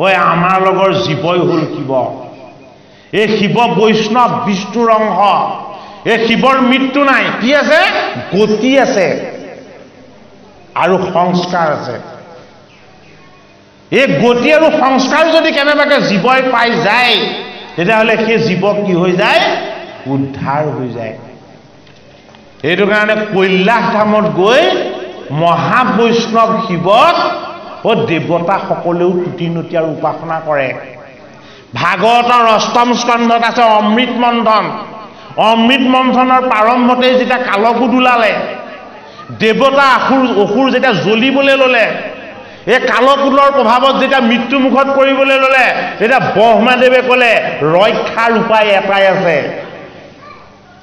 ঐ আমাৰ লগৰ জীৱই হ'ল শিৱ এই শিৱ বৈষ্ণৱ বিষ্ণুৰ অংশ এই শিৱৰ মৃত্যু নাই কি আছে গতি আছে আৰু সংস্কাৰ আছে এই গতি আৰু সংস্কাৰ যদি কেনেবাকে জীৱই পাই যায় তেতিয়াহ'লে সেই জীৱ কি হৈ যায় উদ্ধাৰ হৈ যায় এইটো কাৰণে কৈলাশ ধামত গৈ মহাবৈষ্ণৱ শিৱক দেৱতা সকলেও তুতি নতি আৰু উপাসনা কৰে ভাগৱতৰ 8ম স্কন্ধত আছে অমৃত মন্থন অমৃত মন্থনৰ প্ৰাৰম্ভতে যেতিয়া কালকুট ওলালে দেৱতা অসুৰ যেতিয়া জ্বলিবলৈ ল'লে এই কালকুলৰ প্ৰভাৱত যেতিয়া মৃত্যু মুখত পৰিবলৈ ল'লে তেতিয়া ব্ৰহ্মাদেৱে ক'লে ৰক্ষাৰ উপায় এটাই আছে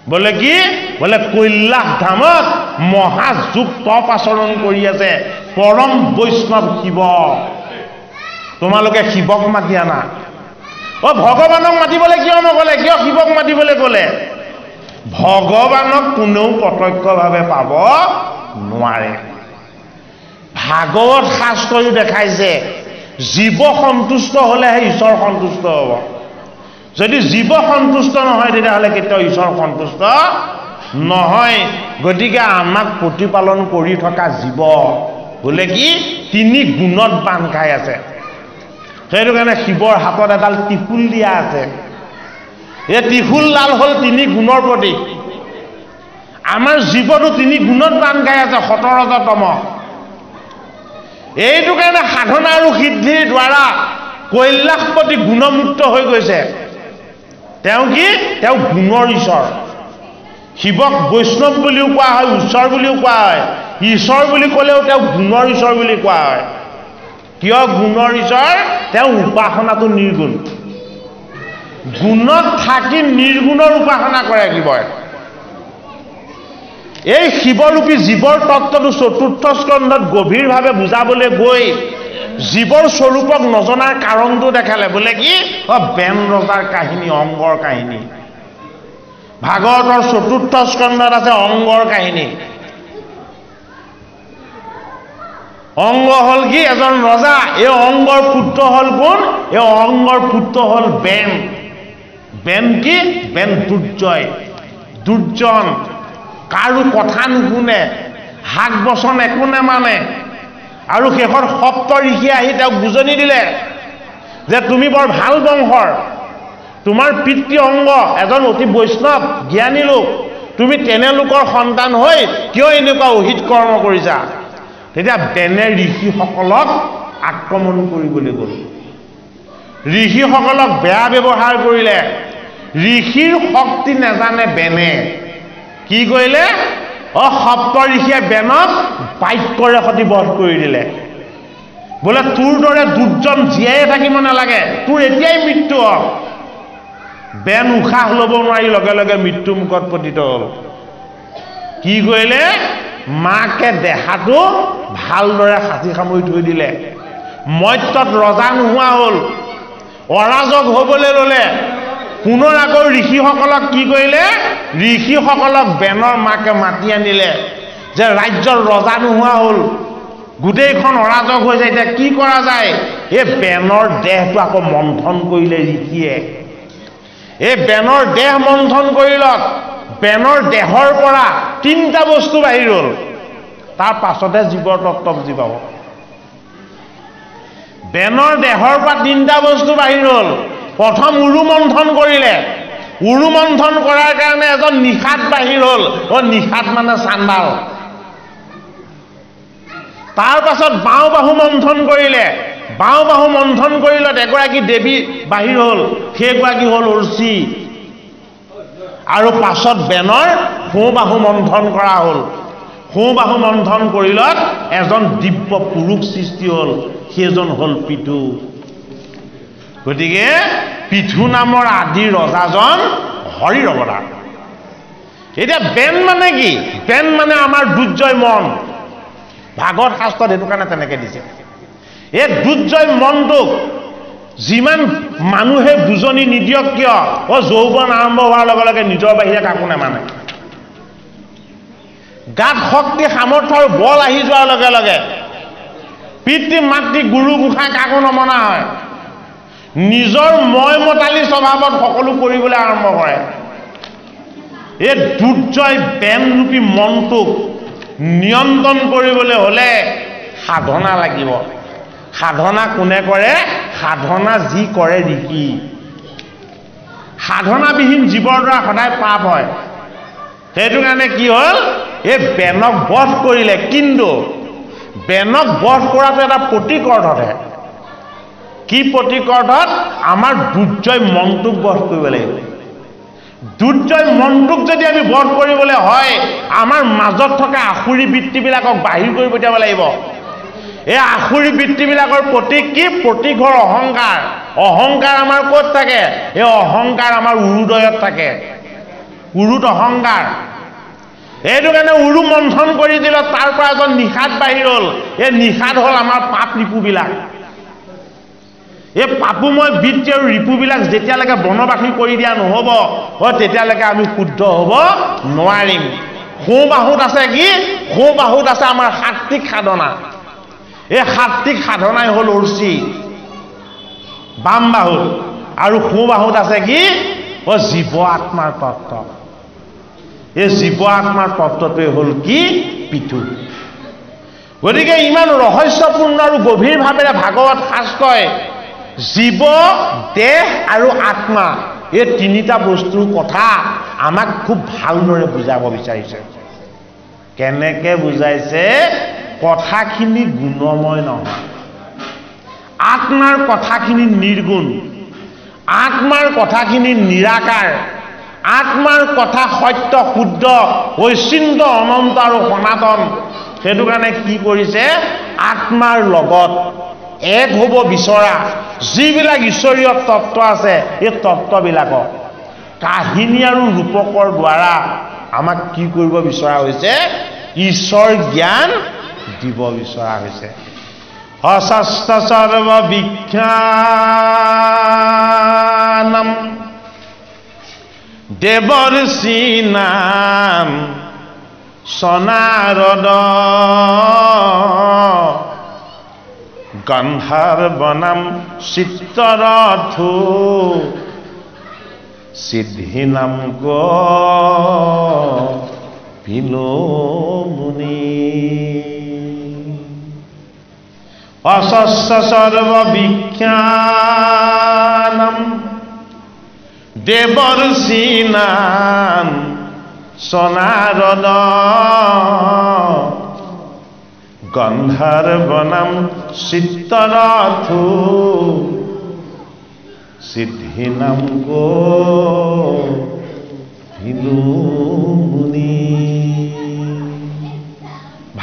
বোলে কি বোলে কৈলাশ ধামত মহাযোগ তপ আচৰণ কৰি আছে পৰম বৈষ্ণৱ শিৱ তোমালোকে শিৱক মাতি আনা ভগৱানক মাতিবলৈ কিয় নক'লে কিয় শিৱক মাতিবলৈ ক'লে ভগৱানক কোনেও প্ৰত্যক্ষভাৱে পাব নোৱাৰে ভাগৱত শাস্ত্ৰই দেখাইছে জীৱ সন্তুষ্ট হ'লেহে ঈশ্বৰ সন্তুষ্ট হ'ব যদি জীৱ সন্তুষ্ট নহয় তেতিয়াহ'লে কেতিয়াও ঈশ্বৰ সন্তুষ্ট নহয় গতিকে আমাক প্ৰতিপালন কৰি থকা জীৱ বোলে কি 3 গুণত বান্ধ খাই আছে সেইটো কাৰণে শিৱৰ হাতত এডাল ত্ৰিশূল দিয়া আছে এই ত্ৰিশূলডাল হ'ল 3 গুণৰ প্ৰতীক আমাৰ জীৱটো 3 গুণত বান্ধ খাই আছে 17তম এইটো কাৰণে সাধনা আৰু সিদ্ধিৰ দ্বাৰা কৈলাশপতি গুণমুক্ত হৈ গৈছে তেওঁ কি তেওঁ গুণৰ ঈশ্বৰ শিৱক বৈষ্ণৱ বুলিও কোৱা হয় ঈশ্বৰ বুলিও কোৱা হয় ঈশ্বৰ বুলি ক'লেও তেওঁ গুণৰ ঈশ্বৰ বুলি কোৱা হয় কিয় গুণৰ ঈশ্বৰ তেওঁ উপাসনাটো নিৰ্গুণ গুণত থাকি নিৰ্গুণৰ উপাসনা কৰে কিবয় এই শিৱৰূপী জীৱৰ তত্ত্বটো চতুৰ্থ স্কন্ধত গভীৰভাৱে বুজাবলৈ গৈ জীৱৰ স্বৰূপক নজনাৰ কাৰণটো দেখালে বোলে কি বেন ৰজাৰ কাহিনী অংগৰ কাহিনী ভাগৱতৰ চতুৰ্থ স্কন্ধত আছে অংগৰ কাহিনী অংগ হল কি এজন ৰজা এই অংগৰ পুত্ৰ হল কোন এই অংগৰ পুত্ৰ হল বেন বেন কি বেন দুৰ্জয় দুৰ্জন কাৰো কথা নুশুনে হাক বচন একো নেমানে আৰু শেষৰ সপ্ত ঋষি আহি তেওঁক বুজনি দিলে যে তুমি বৰ ভাল বংশৰ তোমাৰ পিতৃ অংগ এজন অতি বৈষ্ণৱ জ্ঞানী লোক তুমি তেনে লোকৰ সন্তান হৈ কিয় এনেকুৱা অহিত কৰ্ম কৰিছা তেতিয়া বেনে ঋষিসকলক আক্ৰমণ কৰিবলৈ গ'ল ঋষিসকলক বেয়া ব্যৱহাৰ কৰিলে ঋষিৰ শক্তি নেজানে বেনে কি কৰিলে সপ্ত ঋষিয়ে বেনক বাক্যৰে সতি বধ কৰি দিলে বোলে তোৰ দৰে দুৰ্জন জীয়াই থাকিব নালাগে তোৰ এতিয়াই মৃত্যু হওক বেন উশাহ ল'ব নোৱাৰি লগে লগে মৃত্যু মুখত পতিত হ'ল কি কৰিলে মাকে দেহাটো ভালদৰে সাঁচি সামৰি থৈ দিলে মত্যত ৰজা নোহোৱা হ'ল অৰাজক হ'বলৈ ল'লে পুনৰ আকৌ ঋষিসকলক কি কৰিলে ঋষিসকলক বেনৰ মাকে মাতি আনিলে যে ৰাজ্যৰ ৰজা নোহোৱা হ'ল গোটেইখন অৰাজক হৈ যায় এতিয়া কি কৰা যায় এই বেনৰ দেহটো আকৌ মন্থন কৰিলে ঋষিয়ে এই বেনৰ দেহ মন্থন কৰিলত বেনৰ দেহৰ পৰা 3টা বস্তু বাহিৰ হ'ল তাৰ পাছতে জীৱৰ তত্ত্ব বুজি পাব বেনৰ দেহৰ পৰা 3টা বস্তু বাহিৰ হ'ল প্ৰথম উৰু মন্থন কৰিলে উৰু মন্থন কৰাৰ কাৰণে এজন নিষাদ বাহিৰ হ'ল নিষাদ মানে চাণ্ডাল তাৰ পাছত বাওঁ বাহু মন্থন কৰিলে বাওঁ বাহু মন্থন কৰিলত এগৰাকী দেৱী বাহিৰ হ'ল সেইগৰাকী হ'ল উৰ্চি আৰু পাছত বেনৰ সোঁ বাহু মন্থন কৰা হ'ল সোঁ বাহু মন্থন কৰিলত এজন দিব্য পুৰুষ সৃষ্টি হ'ল সেইজন হ'ল পিঠু গতিকে পিঠু নামৰ আদি ৰজাজন হৰি অৱতাৰ এতিয়া বেন মানে কি বেন মানে আমাৰ দুৰ্জয় মন ভাগৱত শাস্ত্ৰত এইটো কাৰণে তেনেকৈ দিছে এই দুৰ্জয় মনটোক যিমান মানুহে বুজনি নিদিয়ক কিয় যৌৱন আৰম্ভ হোৱাৰ লগে লগে নিজৰ বাহিৰে কাকো নেমানে গাত শক্তি সামৰ্থ্য আৰু বল আহি যোৱাৰ লগে লগে পিতৃ মাতৃ গুৰু গোসাঁই কাকো নমনা হয় নিজৰ মই মতালি স্বভাৱত সকলো কৰিবলৈ আৰম্ভ কৰে এই দুৰ্জয় বেনৰূপী মনটোক নিয়ন্ত্ৰণ কৰিবলৈ হ'লে সাধনা লাগিব সাধনা কোনে কৰে সাধনা যি কৰে ঋষি সাধনাবিহীন জীৱৰ দ্বাৰা সদায় পাপ হয় সেইটো কাৰণে কি হ'ল এই বেনক বধ কৰিলে কিন্তু বেনক বধ কৰাটো এটা প্ৰতীক অৰ্থতহে কি প্ৰতীক অৰ্থত আমাৰ দুৰ্জয় মনটোক বধ কৰিব লাগিব দুৰ্জয় মনটোক যদি আমি বধ কৰিবলৈ হয় আমাৰ মাজত থকা আসুৰী বৃত্তিবিলাকক বাহিৰ কৰি পঠিয়াব লাগিব এই আসুৰী বৃত্তিবিলাকৰ প্ৰতীক কি প্ৰতীক হ'ল অহংকাৰ অহংকাৰ আমাৰ ক'ত থাকে এই অহংকাৰ আমাৰ উৰুদয়ত থাকে উৰুত অহংকাৰ এইটো কাৰণে উৰু মন্থন কৰি দিলত তাৰ পৰা এজন নিষাদ বাহিৰ হ'ল এই নিষাদ হ'ল আমাৰ পাপ ৰিপুবিলাক এই পাপুময় বৃত্তি আৰু ৰিপুবিলাক যেতিয়ালৈকে বনবাসী কৰি দিয়া নহ'ব তেতিয়ালৈকে আমি শুদ্ধ হ'ব নোৱাৰিম সোঁ বাহুত আছে কি সোঁ বাহুত আছে আমাৰ সাত্বিক সাধনা এই সাত্বিক সাধনাই হ'ল উৰ্চি বাম বাহুত আৰু সোঁ বাহুত আছে কি জীৱ আত্মাৰ তত্ত্ব এই জীৱ আত্মাৰ তত্ত্বটোৱে হ'ল কি পিঠু গতিকে ইমান ৰহস্যপূৰ্ণ আৰু গভীৰভাৱেৰে ভাগৱত শাস্ত্ৰই জীৱ দেহ আৰু আত্মা এই 3টা বস্তুৰ কথা আমাক খুব ভালদৰে বুজাব বিচাৰিছে কেনেকে বুজাইছে কথাখিনি গুণময় নহয় আত্মাৰ কথাখিনি নিৰ্গুণ আত্মাৰ কথাখিনি নিৰাকাৰ আত্মাৰ কথা সত্য শুদ্ধ ঐচিন্ত অনন্ত আৰু সনাতন সেইটো কাৰণে কি কৰিছে আত্মাৰ লগত এক হ'ব বিচৰা যিবিলাক ঈশ্বৰীয় তত্ত্ব আছে এই তত্ত্ববিলাকক কাহিনী আৰু ৰূপকৰ দ্বাৰা আমাক কি কৰিব বিচৰা হৈছে ঈশ্বৰ জ্ঞান দিব বিচৰা হৈছে অশস্ত্ৰ সৰ্ববিখ্যানম দেৱৰ্ষি নাম সনাৰদ গন্ধৰ্বনাম চিত্তৰথো সিদ্ধি নাম গোপিলোমুনি অশস্ত্ৰ সৰ্ববিখ্যানম দেৱৰ্ষি নাম সনাৰদ গন্ধৰ্বনাম চিত্তৰথো সিদ্ধি নাম গোপিলোমুনি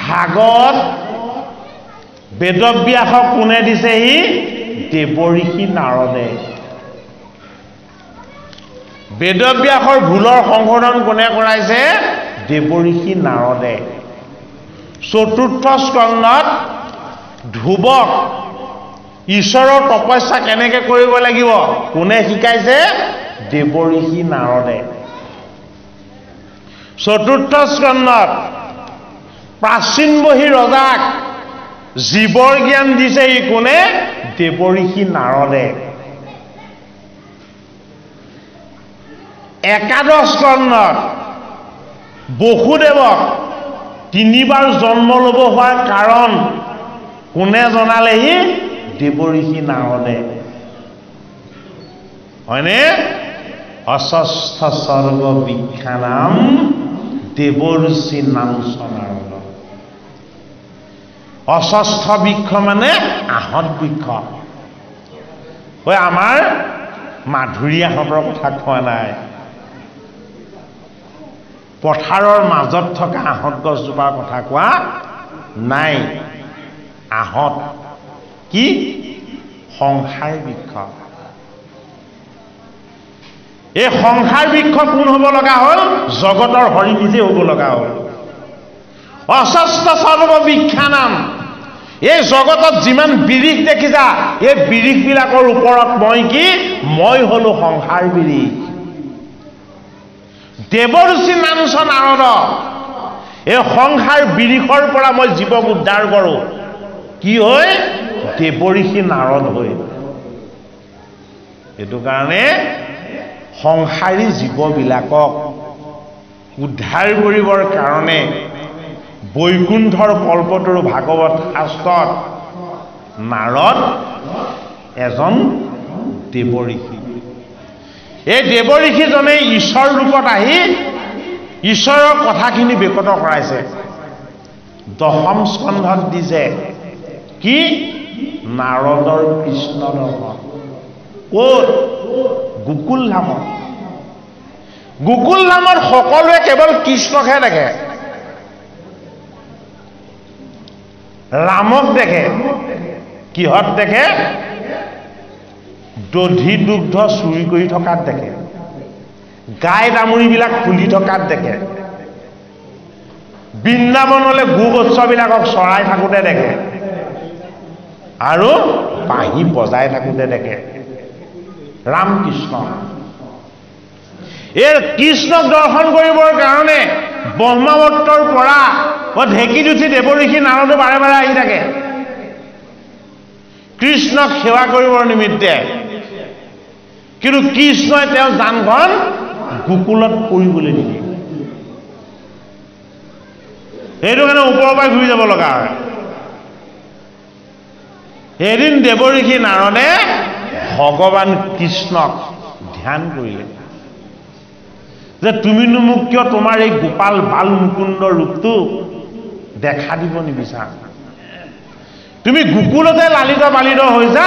ভাগত বেদব্যাসক কোনে দিছেহি দেৱৰ্ষি নাৰদে বেদব্যাসৰ ভুলৰ সংশোধন কোনে কৰাইছে দেৱৰ্ষি নাৰদে চতুৰ্থ স্কন্ধত ধ্ৰুৱক ঈশ্বৰৰ তপস্যা কেনেকৈ কৰিব লাগিব কোনে শিকাইছে দেৱৰ্ষি নাৰদে চতুৰ্থ স্কন্ধত প্ৰাচীন বহি ৰজাক জীৱৰ জ্ঞান দিছে ই কোনে দেৱৰ্ষি নাৰদে একাদশ স্কন্ধত বসুদেৱক তিনিবাৰ জন্ম ল'ব হোৱাৰ কাৰণ কোনে জনালেহি দেৱৰ্ষি নাৰদে হয়নে অশস্ত্ৰ সৰ্ববিখ্যানাম দেৱৰ্ষি নাম সনাৰদ অশস্ত্ৰ বৃক্ষ মানে আহঁত বৃক্ষ ঐ আমাৰ মাধুৰী আহঁতৰ কথা কোৱা নাই পথাৰৰ মাজত থকা আহঁত গছজোপাৰ কথা কোৱা নাই আহঁত কি সংসাৰ বৃক্ষ এই সংসাৰ বৃক্ষ কোন হ'ব লগা হ'ল জগতৰ হৰি নিজে হ'ব লগা হ'ল অশস্ত্ৰ সৰ্ববিখ্যানাম এই জগতত যিমান বিৰিখ দেখিছা এই বিৰিখবিলাকৰ ওপৰত মই কি মই হলো সংসাৰ বিৰিখ দেৱৰ্ষি নাম সনাৰদ এই সংসাৰ বিৰিখৰ পৰা মই জীৱক উদ্ধাৰ কৰোঁ কি হয় দেৱৰ্ষি নাৰদ হৈ এইটো কাৰণে সংসাৰী জীৱবিলাকক উদ্ধাৰ কৰিবৰ কাৰণে বৈকুণ্ঠৰ কল্পতৰু ভাগৱত শাস্ত্ৰত নাৰদ এজন দেৱৰ্ষি এই দেৱৰ্ষিজনে ঈশ্বৰ ৰূপত আহি ঈশ্বৰৰ কথাখিনি বেকত কৰাইছে দশম স্কন্ধত দিছে কি নাৰদৰ কৃষ্ণ দৰ্শন ক'ত গোকুল ধামত সকলোৱে কেৱল কৃষ্ণকহে দেখে ৰামক দেখে কিহত দেখে দধি দুগ্ধ চুৰি কৰি থকাত দেখে গাই দামুৰিবিলাক খুলি থকাত দেখে বৃন্দাবনলৈ গোবৎসবিলাকক চৰাই থাকোঁতে দেখে আৰু বাঁহী বজাই থাকোঁতে দেখে ৰামকৃষ্ণ এই কৃষ্ণক দৰ্শন কৰিবৰ কাৰণে ব্ৰহ্মাৱৰ্তৰ পৰা ঢেঁকীত উঠি দেৱৰ্ষি নাৰদে বাৰে বাৰে আহি থাকে কৃষ্ণক সেৱা কৰিবৰ নিমিত্তে কিন্তু কৃষ্ণই তেওঁ যানখন গোকুলত পৰিবলৈ নিদিয়ে সেইটো কাৰণে ওপৰৰ পৰা ঘূৰি যাব লগা হয় এদিন দেৱৰ্ষি নাৰদে ভগৱান কৃষ্ণক ধ্যান কৰিলে যে তুমিনো মোক কিয় তোমাৰ এই গোপাল বাল মুকুন্দ ৰূপটো দেখা দিব নিবিচাৰা তুমি গোকুলতে লালিত পালিত হৈছা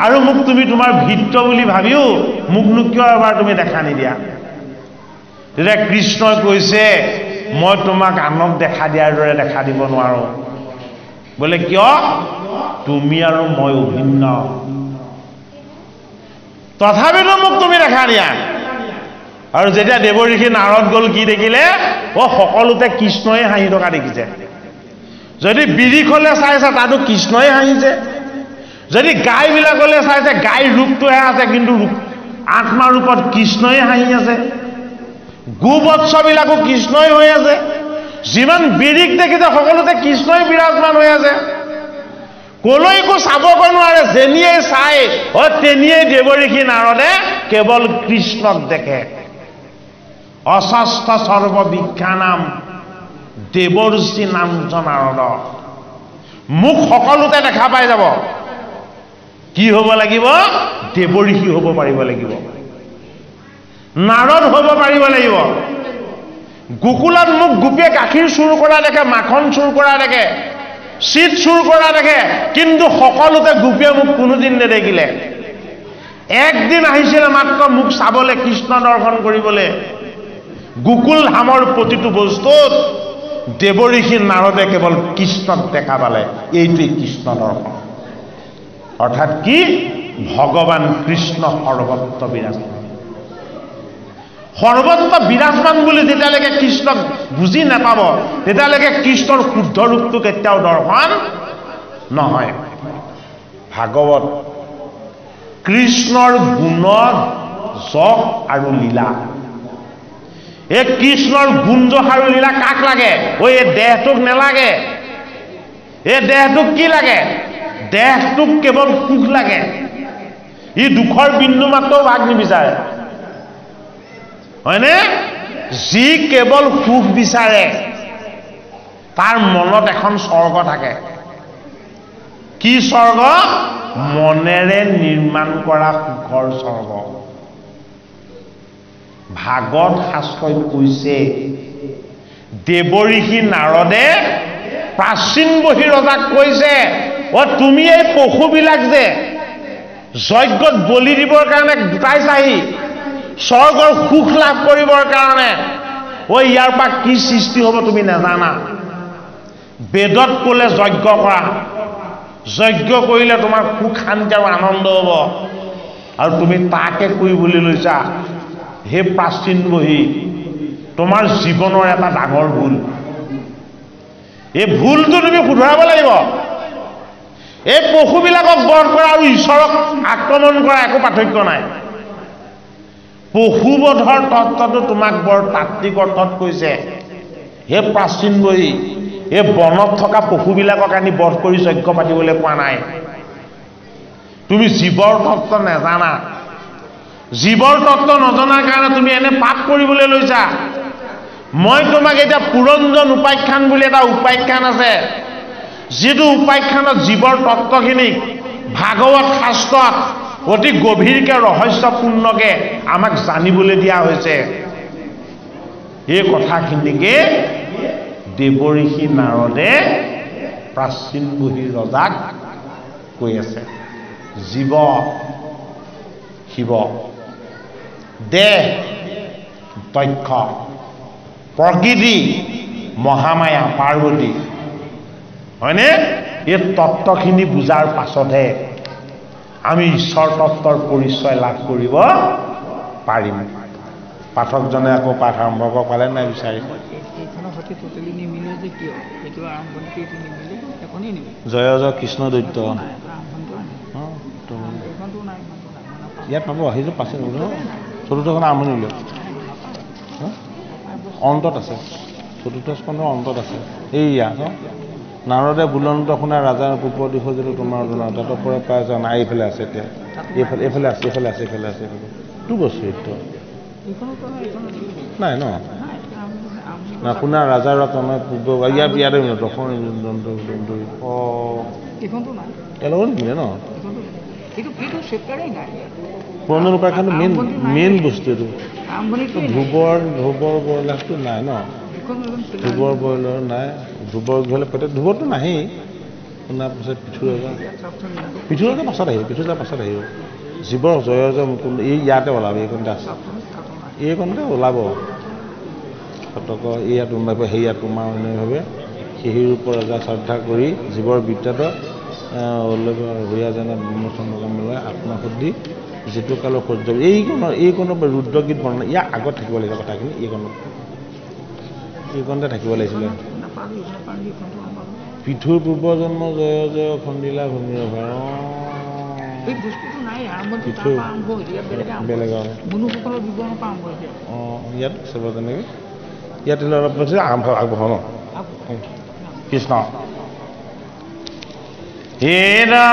আৰু মোক তুমি তোমাৰ ভিত্ৰ বুলি ভাবিও মুকনো কিয় এবাৰ তুমি দেখা নিদিয়া তেতিয়া কৃষ্ণই কৈছে মই তোমাক আনক দেখা দিয়াৰ দৰে দেখা দিব নোৱাৰো বোলে কিয় তুমি আৰু মই অভিন্ন তথাপিতো মোক তুমি দেখা দিয়া আৰু যেতিয়া দেৱঋষি নাৰদ গ'ল কি দেখিলে সকলোতে কৃষ্ণই হাঁহি থকা দেখিছে যদি বিৰিখলে চাইছে তাতো কৃষ্ণই হাঁহিছে যদি গাইবিলাকলে চাইছে গাই ৰূপটোহে আছে কিন্তু আত্মা ৰূপত কৃষ্ণই হাঁহি আছে গোবৎসবিলাকো কৃষ্ণই হৈ আছে যিমান বিৰিক দেখিছে সকলোতে কৃষ্ণই বিৰাজমান হৈ আছে কলৈকো চাবগৈ নোৱাৰে যেনিয়ে চাই তেনিয়েই দেৱঋষি নাৰদে কেৱল কৃষ্ণক দেখে অস্বস্থ সৰ্ববিখ্যানাম দেৱঋষি নামজন নাৰদ মোক সকলোতে দেখা পাই যাব কি হ'ব লাগিব দেৱঋষি হ'ব পাৰিব লাগিব নাৰদ হ'ব পাৰিব লাগিব গোকুলত মোক গোপীয়ে গাখীৰ চুৰ কৰা দেখে মাখন চুৰ কৰা দেখে চিট চুৰ কৰা দেখে কিন্তু সকলোতে গোপীয়ে মোক কোনোদিন নেদেখিলে একদিন আহিছিলে মাত্ৰ মোক চাবলৈ কৃষ্ণ দৰ্শন কৰিবলৈ গোকুল ধামৰ প্ৰতিটো বস্তুত দেৱঋষি নাৰদে কেৱল কৃষ্ণক দেখা পালে এইটোৱেই কৃষ্ণ দৰ্শন অৰ্থাৎ কি ভগৱান কৃষ্ণ সৰ্বত্ৰ বিৰাজমান সৰ্বত্ৰ বিৰাজমান বুলি যেতিয়ালৈকে কৃষ্ণক বুজি নাপাব তেতিয়ালৈকে কৃষ্ণৰ শুদ্ধ ৰূপটো কেতিয়াও দৰ্শন নহয় ভাগৱত কৃষ্ণৰ গুণ যশ আৰু লীলা এই কৃষ্ণৰ গুণ যশ আৰু লীলা কাক লাগে এই দেহটোক নেলাগে এই দেহটোক কি লাগে দেহটোক কেৱল সুখ লাগে ই দুখৰ বিন্দু মাত্ৰ ভাগ নিবিচাৰে হয়নে যি কেৱল সুখ বিচাৰে তাৰ মনত এখন স্বৰ্গ থাকে কি স্বৰ্গ মনেৰে নিৰ্মাণ কৰা সুখৰ স্বৰ্গ ভাগৱত শাস্ত্ৰই কৈছে দেৱঋষি নাৰদে প্ৰাচীন বহি ৰজাক কৈছে তুমি এই পশুবিলাক যে যজ্ঞত বলি দিবৰ কাৰণে গোটাইছাহি স্বৰ্গৰ সুখ লাভ কৰিবৰ কাৰণে ইয়াৰ পৰা কি সৃষ্টি হ'ব তুমি নাজানা বেদত ক'লে যজ্ঞ কৰা যজ্ঞ কৰিলে তোমাৰ সুখ শান্তি আৰু আনন্দ হ'ব আৰু তুমি তাকে কৰিবলৈ লৈছা হে প্ৰাচীন বহি তোমাৰ জীৱনৰ এটা ডাঙৰ ভুল এই ভুলটো তুমি শুধৰাব লাগিব এই পশুবিলাকক বধ কৰা আৰু ঈশ্বৰক আক্ৰমণ কৰা একো পাৰ্থক্য নাই পশুবধৰ তত্ত্বটো তোমাক বৰ তাত্ত্বিক অৰ্থত কৈছে হে প্ৰাচীন বহি এই বনত থকা পশুবিলাকক আনি বধ কৰি যজ্ঞ পাতিবলৈ কোৱা নাই তুমি জীৱৰ তত্ত্ব নেজানা জীৱৰ তত্ত্ব নজনাৰ কাৰণে তুমি এনে পাপ কৰিবলৈ লৈছা মই তোমাক এতিয়া পুৰঞ্জন উপাখ্যান বুলি এটা উপাখ্যান আছে যিটো উপাখ্যানত জীৱৰ তত্ত্বখিনিক ভাগৱত শাস্ত্ৰত অতি গভীৰকে ৰহস্যপূৰ্ণকে আমাক জানিবলৈ দিয়া হৈছে এই কথাখিনিকে দেৱঋষি নাৰদে প্ৰাচীন বহি ৰজাক কৈ আছে জীৱ শিৱ দেহ দক্ষ প্ৰকৃতি মহামায়া পাৰ্বতী হয়নে এই তত্ত্বখিনি বুজাৰ পাছতহে আমি ঈশ্বৰ তত্ত্বৰ পৰিচয় লাভ কৰিব পাৰিম পাঠকজনে আকৌ পাঠ আৰম্ভ কৰিব পালে নাই বিচাৰি জয় জয় কৃষ্ণ দৈত্য ইয়াত পাব সেইটো পাছে চতুৰ্থখন আৰম্ভণি উলিয়াওক অন্তত আছে চতুৰ্থ স্কন্ধৰ অন্তত আছে এইয়া নাৰদে বুলন্ত শুনা ৰাজাৰ পূৰ্ব দিশ যদি তোমাৰ তাতো পৰা পাই যোৱা নাই এইফালে আছে এতিয়া এইফালে আছে এইফালে আছে এইফালে আছে টু বস্তু এইটো নাই ন না শুনা ৰাজাৰ ৰতনে পূৰ্ব ইয়াত ইয়াতে দৰ্শন একেলগত নিমিলে ন কিন্তু চেপ্টাৰেই নাই পুৰণি উপাখ্যানটো মেইন বস্তু এইটো আৰম্ভণিটো ধ্ৰুৱৰ বৰলাভটো নাই ন ধ্ৰুৱৰ বৰলাভ নাই ধ্ৰুৱৰ ঘৰলৈ প্ৰত্যেক ধ্ৰুৱটো নাহেই শুনাৰ পাছত পিঠু ৰজা পাছত আহিব পিঠু ৰজাৰ পাছত আহিব জীৱৰ জয় জয় মুকুন্দ এই ইয়াতে ওলাব এইকণতে আছে এইকণতে ওলাব সতক ইয়াত ওলাব সেয়াত তোমাৰ অন্যভাৱে সেই ৰূপৰ ৰজা শ্ৰদ্ধা কৰি জীৱৰ বিদ্যাত হৰিয়াজনে ব্ৰহ্মচন্দ্ৰক মিলাই আত্মশুদ্ধি যিটো কালৰ সহ্য এইকণৰ ৰুদ্ৰগীত বৰ্ণনা ইয়াৰ আগত থাকিব লাগিব কথাখিনি এইকণতে থাকিব লাগিছিলে পিঠুৰ পূৰ্বজন্ম জয় জয় খণ্ডিলা ভূমিৰ বেলেগ ইয়াত চাব তেনেকৈ ইয়াত অলপ আৰম্ভ আগবঢ়াওঁ ন কৃষ্ণ হে ৰাম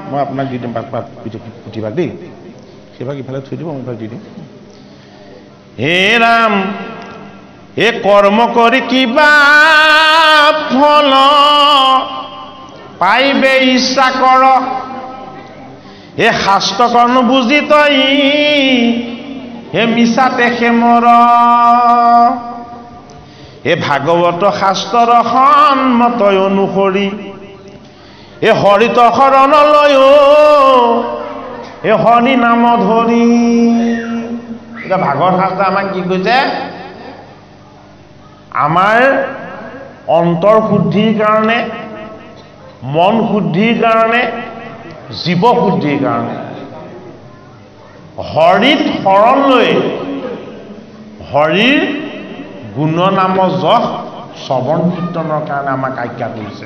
মই আপোনাক দি দিম পুথিভাগ দেই সেইভাগ ইফালে থৈ দিব মই ইফালে দি দিম হে ৰাম এ কৰ্ম কৰি কিবা ফল পাইবে ইচ্ছা কৰ এ শাস্ত্ৰকৰ্ণ বুজি তই হে মিছাতে খেমৰ এ ভাগৱত শাস্ত্ৰৰ সন্মত অনুসৰি এ হৰিত শৰণ লয় এ হৰি নাম ধৰি এতিয়া ভাগৱত শাস্ত্ৰই আমাক কি কৈছে আমাৰ অন্তৰ শুদ্ধিৰ কাৰণে মন শুদ্ধিৰ কাৰণে জীৱ শুদ্ধিৰ কাৰণে হৰিত শৰণ লৈ হৰিৰ গুণ নাম যশ শ্ৰৱণ কীৰ্তনৰ কাৰণে আমাক আজ্ঞা কৰিছে